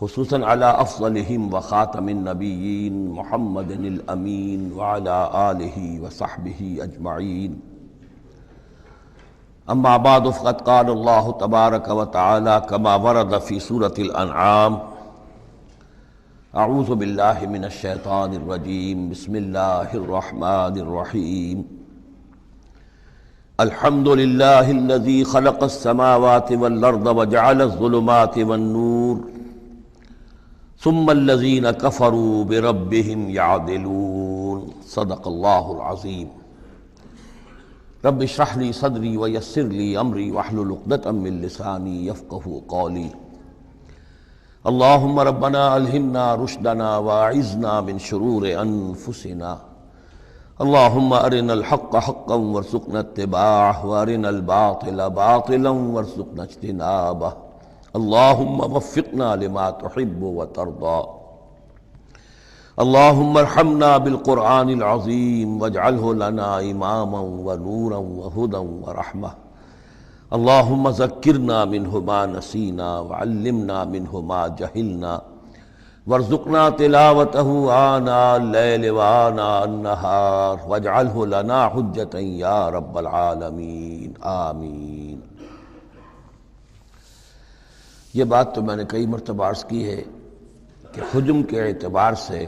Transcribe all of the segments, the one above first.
خصوصاً علی افضلہم وخاتم النبیین محمد الامین وعلی آلہ وصحبہ اجمعین. اما بعد فقد قال اللہ تبارک وتعالی کما ورد فی سورۃ الانعام: اعوذ باللہ من الشیطان الرجیم، بسم اللہ الرحمن الرحیم. الحمد للہ الذی خلق السماوات والارض وجعل الظلمات والنور ثم الذین کفروا بربہم یعدلون. صدق اللہ العظیم. رب اشرح لی صدری ویسر لی امری واحلل عقدۃ من لسانی یفقہوا قولی. اللہم ربنا الہمنا رشدنا واعذنا من شرور انفسنا. اللہم ارنا الحق حقا وارزقنا اتباعہ وارنا الباطل باطلا وارزقنا اجتنابہ. اللہم وفقنا لما تحب وترضى. اللہم ارحمنا بالقرآن العظیم واجعلہ لنا اماما ونورا وہدى ورحمہ. اللہم ذکرنا منہ ما نسینا وعلمنا منہ ما جہلنا وارزقنا تلاوتہ آناء اللیل وآناء النہار واجعلہ لنا حجتا یا رب العالمین. آمین. یہ بات تو میں نے کئی مرتبہ عرض کی ہے کہ حجم کے اعتبار سے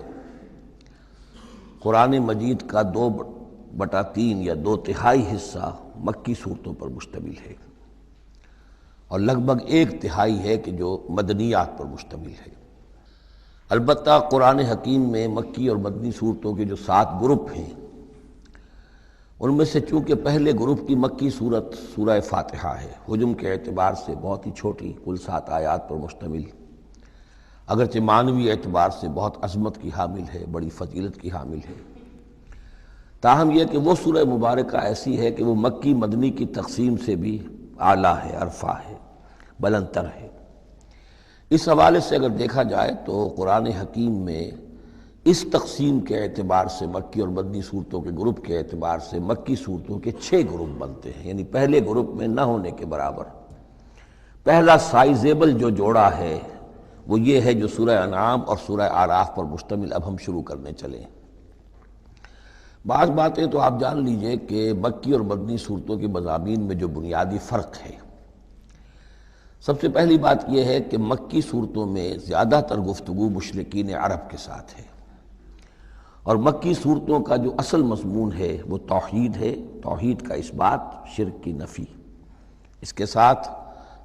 قرآن مجید کا 2/3 یا 2/3 حصہ مکی صورتوں پر مشتمل ہے، اور لگ بھگ 1/3 ہے کہ جو مدنیات پر مشتمل ہے. البتہ قرآن حکیم میں مکی اور مدنی صورتوں کے جو 7 گروپ ہیں، ان میں سے چونکہ پہلے گروپ کی مکی صورت سورہ فاتحہ ہے، حجم کے اعتبار سے بہت ہی چھوٹی، کل 7 آیات پر مشتمل، اگرچہ معنوی اعتبار سے بہت عظمت کی حامل ہے، بڑی فضیلت کی حامل ہے. تاہم یہ کہ وہ سورہ مبارکہ ایسی ہے کہ وہ مکی مدنی کی تقسیم سے بھی اعلیٰ ہے، ارفع ہے، بلندتر ہے. اس حوالے سے اگر دیکھا جائے تو قرآن حکیم میں اس تقسیم کے اعتبار سے مکی اور مدنی صورتوں کے گروپ کے اعتبار سے مکی صورتوں کے 6 گروپ بنتے ہیں، یعنی پہلے گروپ میں نہ ہونے کے برابر. پہلا سائزیبل جو جوڑا ہے وہ یہ ہے جو سورہ انعام اور سورہ اعراف پر مشتمل اب ہم شروع کرنے چلیں. بعض باتیں تو آپ جان لیجئے کہ مکی اور مدنی صورتوں کے مضامین میں جو بنیادی فرق ہے. سب سے پہلی بات یہ ہے کہ مکی صورتوں میں زیادہ تر گفتگو مشرکین عرب کے ساتھ ہے، اور مکی صورتوں کا جو اصل مضمون ہے وہ توحید ہے، توحید کا اثبات، شرک کی نفی. اس کے ساتھ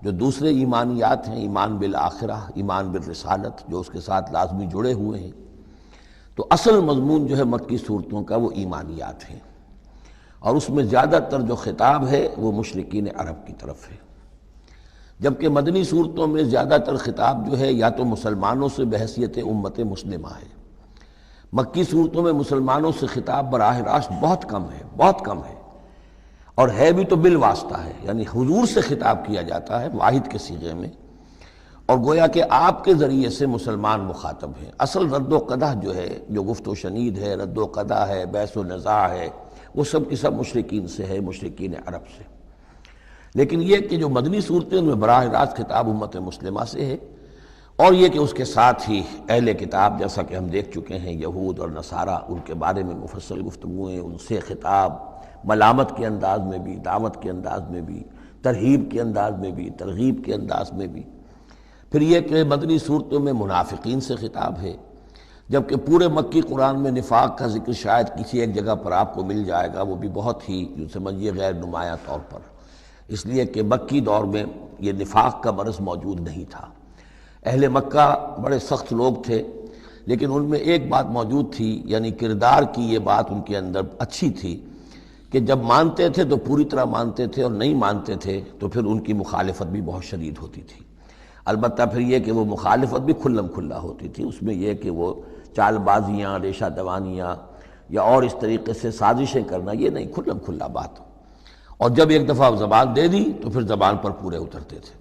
جو دوسرے ایمانیات ہیں، ایمان بالآخرہ، ایمان بالرسالت، جو اس کے ساتھ لازمی جڑے ہوئے ہیں. تو اصل مضمون جو ہے مکی صورتوں کا وہ ایمانیات ہیں، اور اس میں زیادہ تر جو خطاب ہے وہ مشرکین عرب کی طرف ہے. جبکہ مدنی صورتوں میں زیادہ تر خطاب جو ہے یا تو مسلمانوں سے بحیثیت امت مسلمہ ہے. مکی صورتوں میں مسلمانوں سے خطاب براہ راست بہت کم ہے، بہت کم ہے، اور ہے بھی تو بالواسطہ ہے، یعنی حضور سے خطاب کیا جاتا ہے واحد کے صیغے میں، اور گویا کہ آپ کے ذریعے سے مسلمان مخاطب ہیں. اصل رد و قدح جو ہے، جو گفت و شنید ہے، رد و قدح ہے، بحث و نزاع ہے، وہ سب کی سب مشرکین سے ہے، مشرکین عرب سے. لیکن یہ کہ جو مدنی صورتیں ان میں براہ راست خطاب امت مسلمہ سے ہے، اور یہ کہ اس کے ساتھ ہی اہل کتاب، جیسا کہ ہم دیکھ چکے ہیں، یہود اور نصارہ، ان کے بارے میں مفصل گفتگویں، ان سے خطاب ملامت کے انداز میں بھی، دعوت کے انداز میں بھی، ترہیب کے انداز میں بھی، ترغیب کے انداز میں بھی. پھر یہ کہ مدنی صورتوں میں منافقین سے خطاب ہے، جبکہ پورے مکی قرآن میں نفاق کا ذکر شاید کسی ایک جگہ پر آپ کو مل جائے گا، وہ بھی بہت ہی جو سمجھیے غیر نمایاں طور پر، اس لیے کہ مکی دور میں یہ نفاق کا مرض موجود نہیں تھا. اہل مکہ بڑے سخت لوگ تھے، لیکن ان میں ایک بات موجود تھی، یعنی کردار کی یہ بات ان کے اندر اچھی تھی کہ جب مانتے تھے تو پوری طرح مانتے تھے، اور نہیں مانتے تھے تو پھر ان کی مخالفت بھی بہت شدید ہوتی تھی. البتہ پھر یہ کہ وہ مخالفت بھی کھلم کھلا ہوتی تھی، اس میں یہ کہ وہ چال بازیاں، ریشہ دوانیاں یا اور اس طریقے سے سازشیں کرنا، یہ نہیں، کھلم کھلا بات. اور جب ایک دفعہ زبان دے دی تو پھر زبان پر پورے اترتے تھے.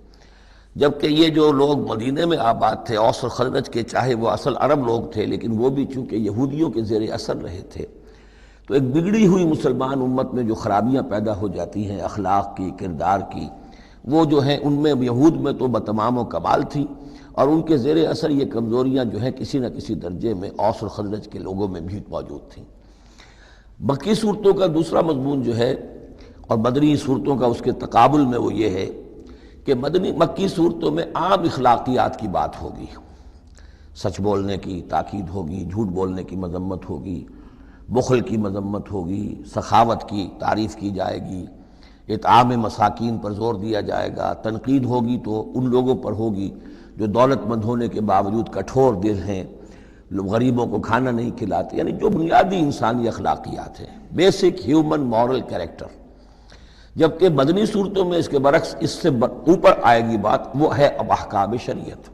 جبکہ یہ جو لوگ مدینے میں آباد تھے، اوس اور خزرج کے، چاہے وہ اصل عرب لوگ تھے، لیکن وہ بھی چونکہ یہودیوں کے زیر اثر رہے تھے، تو ایک بگڑی ہوئی مسلمان امت میں جو خرابیاں پیدا ہو جاتی ہیں اخلاق کی، کردار کی، وہ جو ہیں ان میں یہود میں تو بتمام و کمال تھی، اور ان کے زیر اثر یہ کمزوریاں جو ہیں کسی نہ کسی درجے میں اوس اور خزرج کے لوگوں میں بھی موجود تھیں۔ مکی صورتوں کا دوسرا مضمون جو ہے اور مدنی صورتوں کا اس کے تقابل میں وہ یہ ہے کہ مکی صورتوں میں عام اخلاقیات کی بات ہوگی، سچ بولنے کی تاکید ہوگی، جھوٹ بولنے کی مذمت ہوگی، بخل کی مذمت ہوگی، سخاوت کی تعریف کی جائے گی، اطعام مساکین پر زور دیا جائے گا، تنقید ہوگی تو ان لوگوں پر ہوگی جو دولت مند ہونے کے باوجود کٹھور دل ہیں، غریبوں کو کھانا نہیں کھلاتے، یعنی جو بنیادی انسانی اخلاقیات ہیں، بیسک ہیومن مورل کیریکٹر۔ جبکہ مدنی صورتوں میں اس کے برعکس اس سے اوپر آئے گی بات، وہ ہے اب احکام شریعت۔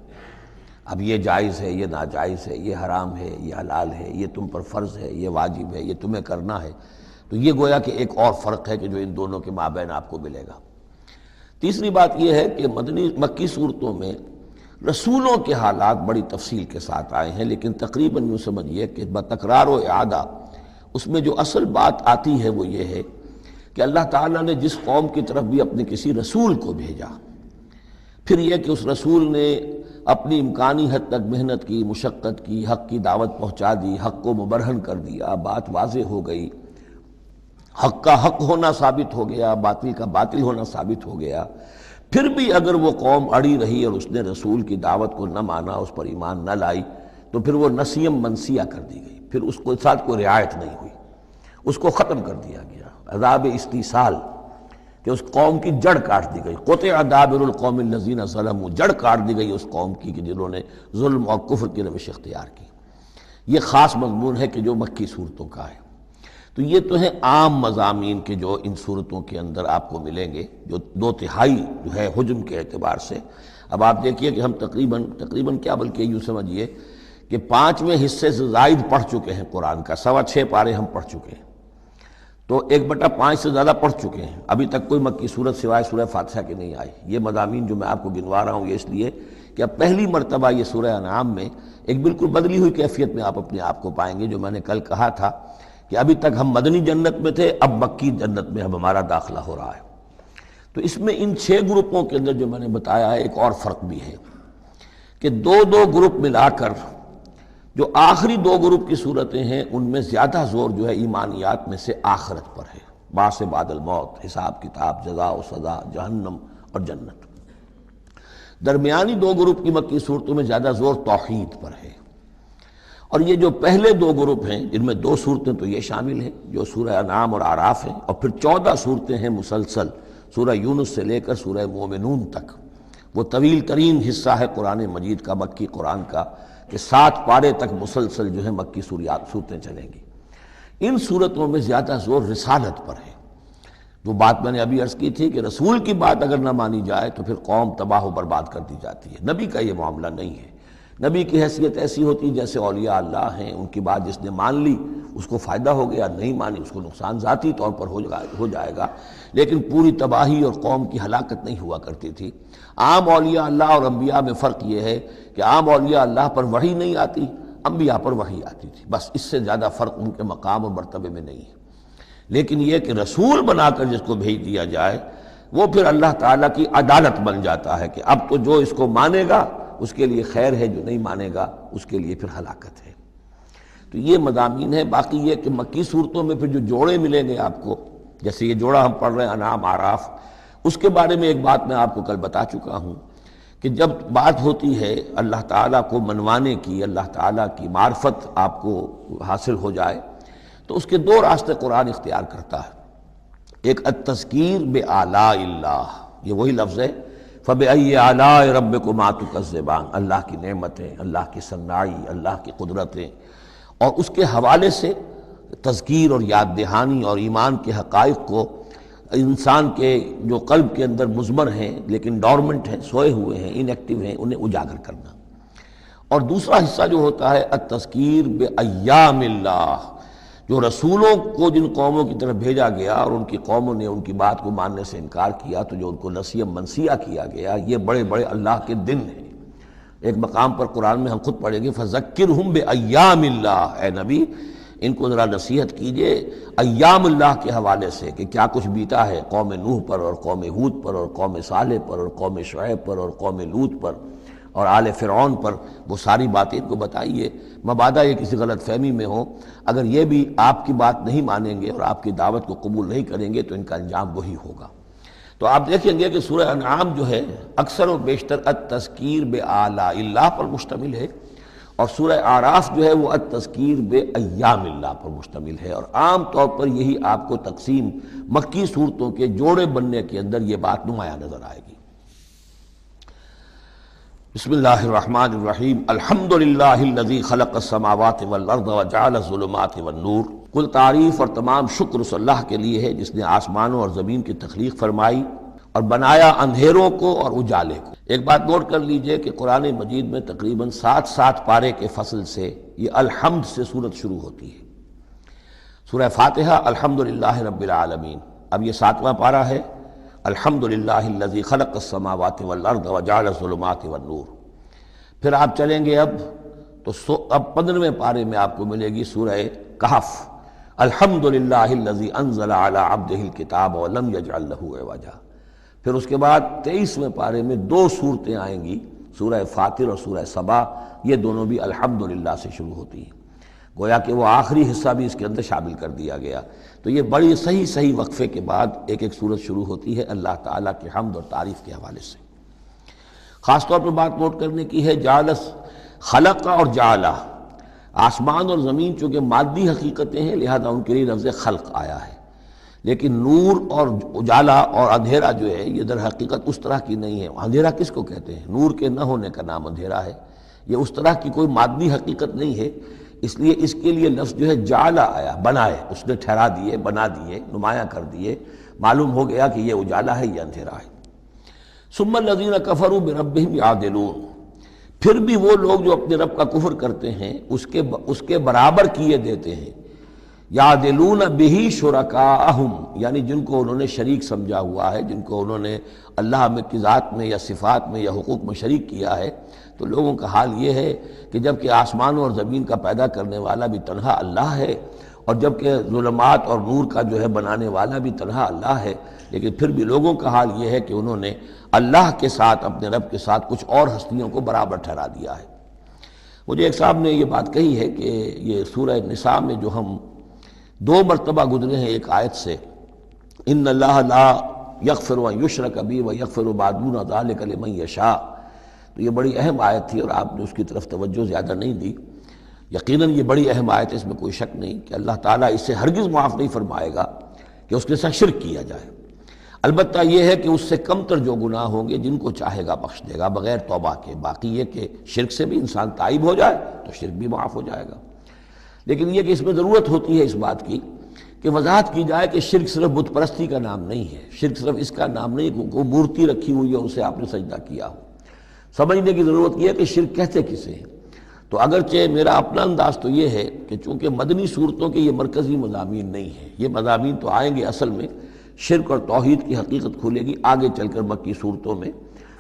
اب یہ جائز ہے، یہ ناجائز ہے، یہ حرام ہے، یہ حلال ہے، یہ تم پر فرض ہے، یہ واجب ہے، یہ تمہیں کرنا ہے۔ تو یہ گویا کہ ایک اور فرق ہے کہ جو ان دونوں کے مابین آپ کو ملے گا۔ تیسری بات یہ ہے کہ مکی صورتوں میں رسولوں کے حالات بڑی تفصیل کے ساتھ آئے ہیں، لیکن تقریباً یوں سمجھیے کہ بتکرار و اعادہ اس میں جو اصل بات آتی ہے وہ یہ ہے کہ اللہ تعالیٰ نے جس قوم کی طرف بھی اپنے کسی رسول کو بھیجا، پھر یہ کہ اس رسول نے اپنی امکانی حد تک محنت کی، مشقت کی، حق کی دعوت پہنچا دی، حق کو مبرہن کر دیا، بات واضح ہو گئی، حق کا حق ہونا ثابت ہو گیا، باطل کا باطل ہونا ثابت ہو گیا، پھر بھی اگر وہ قوم اڑی رہی اور اس نے رسول کی دعوت کو نہ مانا، اس پر ایمان نہ لائی، تو پھر وہ نسیم منسیہ کر دی گئی، پھر اس کو ساتھ کوئی رعایت نہیں ہوئی، اس کو ختم کر دیا گیا، عذاب استیصال، کہ اس قوم کی جڑ کاٹ دی گئی، قطع دابر القوم الذین ظلموا، جڑ کاٹ دی گئی اس قوم کی کہ جنہوں نے ظلم اور کفر کی روش اختیار کی۔ یہ خاص مضمون ہے کہ جو مکی صورتوں کا ہے۔ تو یہ تو ہیں عام مضامین کے جو ان صورتوں کے اندر آپ کو ملیں گے، جو 2/3 جو ہے حجم کے اعتبار سے۔ اب آپ دیکھیے کہ ہم تقریباً کیا بلکہ یوں سمجھیے کہ 5ویں حصے سے زائد پڑھ چکے ہیں قرآن کا، 6.25 پارے ہم پڑھ چکے ہیں، تو 1/5 سے زیادہ پڑھ چکے ہیں۔ ابھی تک کوئی مکی صورت سوائے سورہ فاتحہ کے نہیں آئی۔ یہ مضامین جو میں آپ کو گنوا رہا ہوں یہ اس لیے کہ اب پہلی مرتبہ یہ سورہ انعام میں ایک بالکل بدلی ہوئی کیفیت میں آپ اپنے آپ کو پائیں گے، جو میں نے کل کہا تھا کہ ابھی تک ہم مدنی جنت میں تھے، اب مکی جنت میں اب ہمارا داخلہ ہو رہا ہے۔ تو اس میں ان 6 گروپوں کے اندر جو میں نے بتایا ہے ایک اور فرق بھی ہے کہ 2 گروپ ملا کر جو آخری 2 گروپ کی صورتیں ہیں ان میں زیادہ زور جو ہے ایمانیات میں سے آخرت پر ہے، بعث بعد الموت، حساب کتاب، جزا و سزا، جہنم اور جنت۔ درمیانی 2 گروپ کی مکی صورتوں میں زیادہ زور توحید پر ہے۔ اور یہ جو پہلے 2 گروپ ہیں جن میں 2 صورتیں تو یہ شامل ہیں جو سورہ انعام اور اعراف ہیں، اور پھر 14 صورتیں ہیں مسلسل سورہ یونس سے لے کر سورہ مومنون تک۔ وہ طویل ترین حصہ ہے قرآن مجید کا، مکی قرآن کا، کہ 7 پارے تک مسلسل جو ہے مکی صورتیں چلیں گی۔ ان صورتوں میں زیادہ زور رسالت پر ہے۔ جو بات میں نے ابھی عرض کی تھی کہ رسول کی بات اگر نہ مانی جائے تو پھر قوم تباہ و برباد کر دی جاتی ہے۔ نبی کا یہ معاملہ نہیں ہے۔ نبی کی حیثیت ایسی ہوتی جیسے اولیاء اللہ ہیں، ان کی بات جس نے مان لی اس کو فائدہ ہو گیا، نہیں مانی اس کو نقصان ذاتی طور پر ہو جائے گا، لیکن پوری تباہی اور قوم کی ہلاکت نہیں ہوا کرتی تھی۔ عام اولیاء اللہ اور انبیاء میں فرق یہ ہے کہ عام اولیاء اللہ پر وحی نہیں آتی، انبیاء پر وحی آتی تھی، بس اس سے زیادہ فرق ان کے مقام اور مرتبے میں نہیں ہے۔ لیکن یہ کہ رسول بنا کر جس کو بھیج دیا جائے وہ پھر اللہ تعالیٰ کی عدالت بن جاتا ہے کہ اب تو جو اس کو مانے گا اس کے لیے خیر ہے، جو نہیں مانے گا اس کے لیے پھر ہلاکت ہے۔ تو یہ مضامین ہے۔ باقی یہ کہ مکی صورتوں میں پھر جو جوڑے ملیں گے آپ کو، جیسے یہ جوڑا ہم پڑھ رہے ہیں انعام اعراف، اس کے بارے میں ایک بات میں آپ کو کل بتا چکا ہوں کہ جب بات ہوتی ہے اللہ تعالیٰ کو منوانے کی، اللہ تعالیٰ کی معرفت آپ کو حاصل ہو جائے، تو اس کے 2 راستے قرآن اختیار کرتا ہے۔ ایک التذکیر بآلاء اللہ، یہ وہی لفظ ہے فَبِأَيِّ آلَاءِ رَبِّكُمَا تُكَذِّبَانِ، اللہ کی نعمتیں، اللہ کی صنائی، اللہ کی قدرتیں، اور اس کے حوالے سے تذکیر اور یاد دہانی اور ایمان کے حقائق کو انسان کے جو قلب کے اندر مضمر ہیں لیکن ڈورمنٹ ہیں، سوئے ہوئے ہیں، ان ایکٹیو ہیں، انہیں اجاگر کرنا۔ اور دوسرا حصہ جو ہوتا ہے التذکیر بایام اللہ، جو رسولوں کو جن قوموں کی طرف بھیجا گیا اور ان کی قوموں نے ان کی بات کو ماننے سے انکار کیا تو جو ان کو نسیم منسیہ کیا گیا، یہ بڑے بڑے اللہ کے دن ہیں۔ ایک مقام پر قرآن میں ہم خود پڑھیں گے فذکرہم بایام اللہ، اے نبی ان کو ذرا نصیحت کیجئے ایام اللہ کے حوالے سے کہ کیا کچھ بیتا ہے قوم نوح پر اور قوم ہود پر اور قوم صالح پر اور قوم شعیب پر اور قوم لوط پر اور آل فرعون پر وہ ساری باتیں ان کو بتائیے، مبادا یہ کسی غلط فہمی میں ہو، اگر یہ بھی آپ کی بات نہیں مانیں گے اور آپ کی دعوت کو قبول نہیں کریں گے تو ان کا انجام وہی ہوگا۔ تو آپ دیکھیں گے کہ سورہ انعام جو ہے اکثر و بیشتر التذکیر بآلاء اللہ پر مشتمل ہے، اور سورہ اعراف جو ہے وہ التذکیر بایام اللہ پر مشتمل ہے، اور عام طور پر یہی آپ کو تقسیم مکی صورتوں کے جوڑے بننے کے اندر یہ بات نمایاں نظر آئے گی۔ بسم اللہ الرحمن الرحیم، الحمد للہ الذی خلق السماوات والارض وجعل الظلمات والنور۔ کل تعریف اور تمام شکر اس اللہ کے لیے ہے جس نے آسمانوں اور زمین کی تخلیق فرمائی اور بنایا اندھیروں کو اور اجالے کو۔ ایک بات نوٹ کر لیجئے کہ قرآن مجید میں تقریباً 7 پارے کے فصل سے یہ الحمد سے سورت شروع ہوتی ہے۔ سورہ فاتحہ الحمدللہ رب العالمین، اب یہ 7واں پارہ ہے، الحمدللہ الذی خلق السماوات والارض وجعل الظلمات والنور۔ پھر آپ چلیں گے اب 15ویں پارے میں آپ کو ملے گی سورہ کہف، الحمدللہ الذی انزل علی عبدہ الکتاب ولم یجعل لہ عوجا۔ پھر اس کے بعد 23ویں پارے میں 2 صورتیں آئیں گی، سورہ فاطر اور سورہ سبا، یہ دونوں بھی الحمدللہ سے شروع ہوتی ہیں، گویا کہ وہ آخری حصہ بھی اس کے اندر شامل کر دیا گیا۔ تو یہ بڑی صحیح وقفے کے بعد ایک سورت شروع ہوتی ہے اللہ تعالیٰ کے حمد اور تعریف کے حوالے سے۔ خاص طور پر بات نوٹ کرنے کی ہے جعل، خلق اور جعلہ، آسمان اور زمین چونکہ مادی حقیقتیں ہیں لہذا ان کے لیے لفظ خلق آیا ہے، لیکن نور اور اجالا اور اندھیرا جو ہے یہ در حقیقت اس طرح کی نہیں ہے۔ اندھیرا کس کو کہتے ہیں؟ نور کے نہ ہونے کا نام اندھیرا ہے، یہ اس طرح کی کوئی مادی حقیقت نہیں ہے، اس لیے اس کے لیے لفظ جو ہے جعلا آیا، بنائے، اس نے ٹھہرا دیے، بنا دیے، نمایاں کر دیے، معلوم ہو گیا کہ یہ اجالا ہے، یہ اندھیرا ہے۔ ثم الذین کفروا بربہم یعدلون، پھر بھی وہ لوگ جو اپنے رب کا کفر کرتے ہیں اس کے برابر کیے دیتے ہیں، یعدلون بہ شرکاءہم، یعنی جن کو انہوں نے شریک سمجھا ہوا ہے، جن کو انہوں نے اللہ کی ذات میں یا صفات میں یا حقوق میں شریک کیا ہے، تو لوگوں کا حال یہ ہے کہ جبکہ آسمانوں اور زمین کا پیدا کرنے والا بھی تنہا اللہ ہے، اور جبکہ ظلمات اور نور کا جو ہے بنانے والا بھی تنہا اللہ ہے، لیکن پھر بھی لوگوں کا حال یہ ہے کہ انہوں نے اللہ کے ساتھ، اپنے رب کے ساتھ کچھ اور ہستیوں کو برابر ٹھہرا دیا ہے۔ مجھے ایک صاحب نے یہ بات کہی ہے کہ یہ سورہ نساء میں جو ہم 2 مرتبہ گزرے ہیں ایک آیت سے، ان اللہ لا یغفر ان یشرک بہ ویغفر ما دون ذلک لمن یشاء، تو یہ بڑی اہم آیت تھی اور آپ نے اس کی طرف توجہ زیادہ نہیں دی۔ یقیناً یہ بڑی اہم آیت ہے، اس میں کوئی شک نہیں کہ اللہ تعالیٰ اس سے ہرگز معاف نہیں فرمائے گا کہ اس کے ساتھ شرک کیا جائے۔ البتہ یہ ہے کہ اس سے کم تر جو گناہ ہوں گے جن کو چاہے گا بخش دے گا بغیر توبہ کے، باقی یہ کہ شرک سے بھی انسان تائب ہو جائے تو شرک بھی معاف ہو جائے گا۔ لیکن یہ کہ اس میں ضرورت ہوتی ہے اس بات کی کہ وضاحت کی جائے کہ شرک صرف بت پرستی کا نام نہیں ہے، شرک صرف اس کا نام نہیں کہ کوئی مورتی رکھی ہوئی ہے اسے آپ نے سجدہ کیا ہو۔ سمجھنے کی ضرورت یہ ہے کہ شرک کہتے کسے ہیں۔ تو اگرچہ میرا اپنا انداز تو یہ ہے کہ چونکہ مدنی صورتوں کے یہ مرکزی مضامین نہیں ہیں، یہ مضامین تو آئیں گے، اصل میں شرک اور توحید کی حقیقت کھلے گی آگے چل کر مکی صورتوں میں،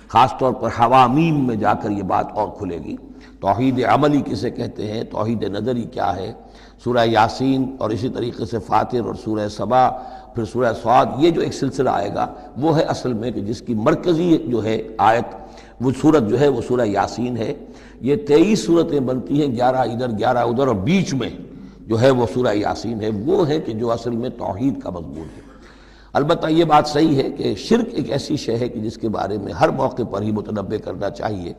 خاص طور پر حوامیم میں جا کر یہ بات اور کھلے گی۔ توحید عملی کسے کہتے ہیں، توحید نظری کیا ہے، سورہ یاسین اور اسی طریقے سے فاطر اور سورہ سبا، پھر سورہ صاد، یہ جو ایک سلسلہ آئے گا وہ ہے اصل میں کہ جس کی مرکزی جو ہے آیت، وہ صورت جو ہے وہ سورہ یاسین ہے۔ یہ 23 صورتیں بنتی ہیں، 11 ادھر 11 ادھر، اور بیچ میں جو ہے وہ سورہ یاسین ہے، وہ ہے کہ جو اصل میں توحید کا مضمون ہے۔ البتہ یہ بات صحیح ہے کہ شرک ایک ایسی شے ہے کہ جس کے بارے میں ہر موقع پر ہی متنبہ کرنا چاہیے،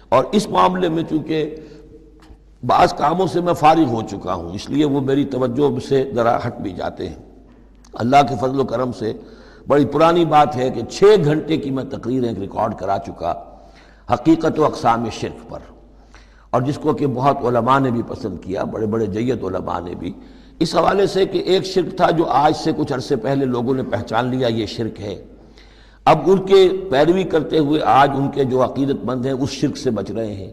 اور اس معاملے میں چونکہ بعض کاموں سے میں فارغ ہو چکا ہوں اس لیے وہ میری توجہ سے ذرا ہٹ بھی جاتے ہیں۔ اللہ کے فضل و کرم سے بڑی پرانی بات ہے کہ 6 گھنٹے کی میں تقریریں ریکارڈ کرا چکا حقیقت و اقسام شرک پر، اور جس کو کہ بہت علماء نے بھی پسند کیا، بڑے بڑے جید علماء نے بھی، اس حوالے سے کہ ایک شرک تھا جو آج سے کچھ عرصے پہلے لوگوں نے پہچان لیا یہ شرک ہے، اب ان کے پیروی کرتے ہوئے آج ان کے جو عقیدت مند ہیں اس شرک سے بچ رہے ہیں۔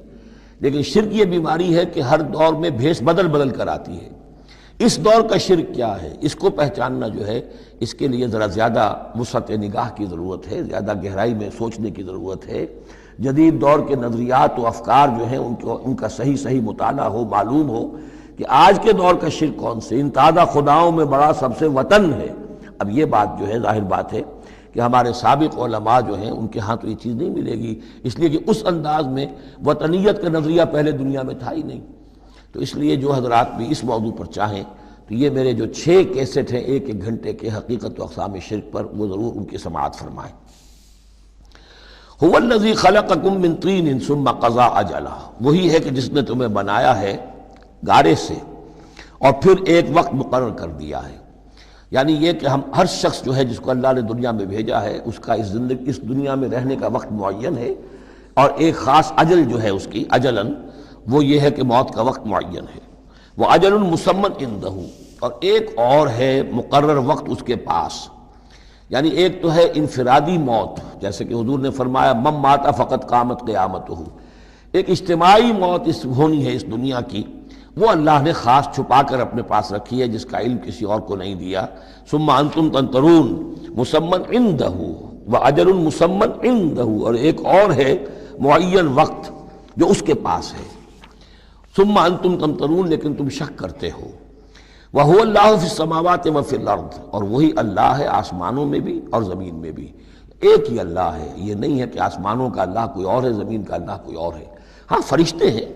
لیکن شرک یہ بیماری ہے کہ ہر دور میں بھیس بدل کر آتی ہے۔ اس دور کا شرک کیا ہے، اس کو پہچاننا جو ہے اس کے لیے ذرا زیادہ وسعت نگاہ کی ضرورت ہے، زیادہ گہرائی میں سوچنے کی ضرورت ہے۔ جدید دور کے نظریات و افکار جو ہیں ان کا صحیح مطالعہ ہو، معلوم ہو کہ آج کے دور کا شرک کون سے، ان تازہ خداؤں میں بڑا سب سے وطن ہے۔ اب یہ بات جو ہے ظاہر بات ہے کہ ہمارے سابق علماء جو ہیں ان کے ہاں تو یہ چیز نہیں ملے گی، اس لیے کہ اس انداز میں وطنیت کا نظریہ پہلے دنیا میں تھا ہی نہیں۔ تو اس لیے جو حضرات بھی اس موضوع پر چاہیں تو یہ میرے جو 6 کیسٹ ہیں 1 گھنٹے کے حقیقت و اقسام شرک پر، وہ ضرور ان کی سماعت فرمائیں۔ هو الذی خلقکم من طین ثم قضى اجلا، وہی ہے کہ جس نے تمہیں بنایا ہے گارے سے اور پھر ایک وقت مقرر کر دیا ہے۔ یعنی یہ کہ ہم ہر شخص جو ہے جس کو اللہ نے دنیا میں بھیجا ہے اس کا اس دنیا میں رہنے کا وقت معین ہے، اور ایک خاص اجل جو ہے اس کی اجلاً وہ یہ ہے کہ موت کا وقت معین ہے۔ وہ اجل مسمن عندہ، اور ایک اور ہے مقرر وقت اس کے پاس۔ یعنی ایک تو ہے انفرادی موت، جیسے کہ حضور نے فرمایا من مات فقط قامت قیامتہ، ایک اجتماعی موت ہونی ہے اس دنیا کی، وہ اللہ نے خاص چھپا کر اپنے پاس رکھی ہے، جس کا علم کسی اور کو نہیں دیا۔ ثم انتم تنطرون مسمن عندہ واجل مسمن عندہ، اور ایک اور ہے معین وقت جو اس کے پاس ہے۔ ثم انتم تنطرون، لیکن تم شک کرتے ہو۔ وَهُوَ اللَّهُ فِي السَّمَاوَاتِ وَفِي الْأَرْضِ، اور وہی اللہ ہے آسمانوں میں بھی اور زمین میں بھی، ایک ہی اللہ ہے۔ یہ نہیں ہے کہ آسمانوں کا اللہ کوئی اور ہے، زمین کا اللہ کوئی اور ہے۔ ہاں فرشتے ہیں،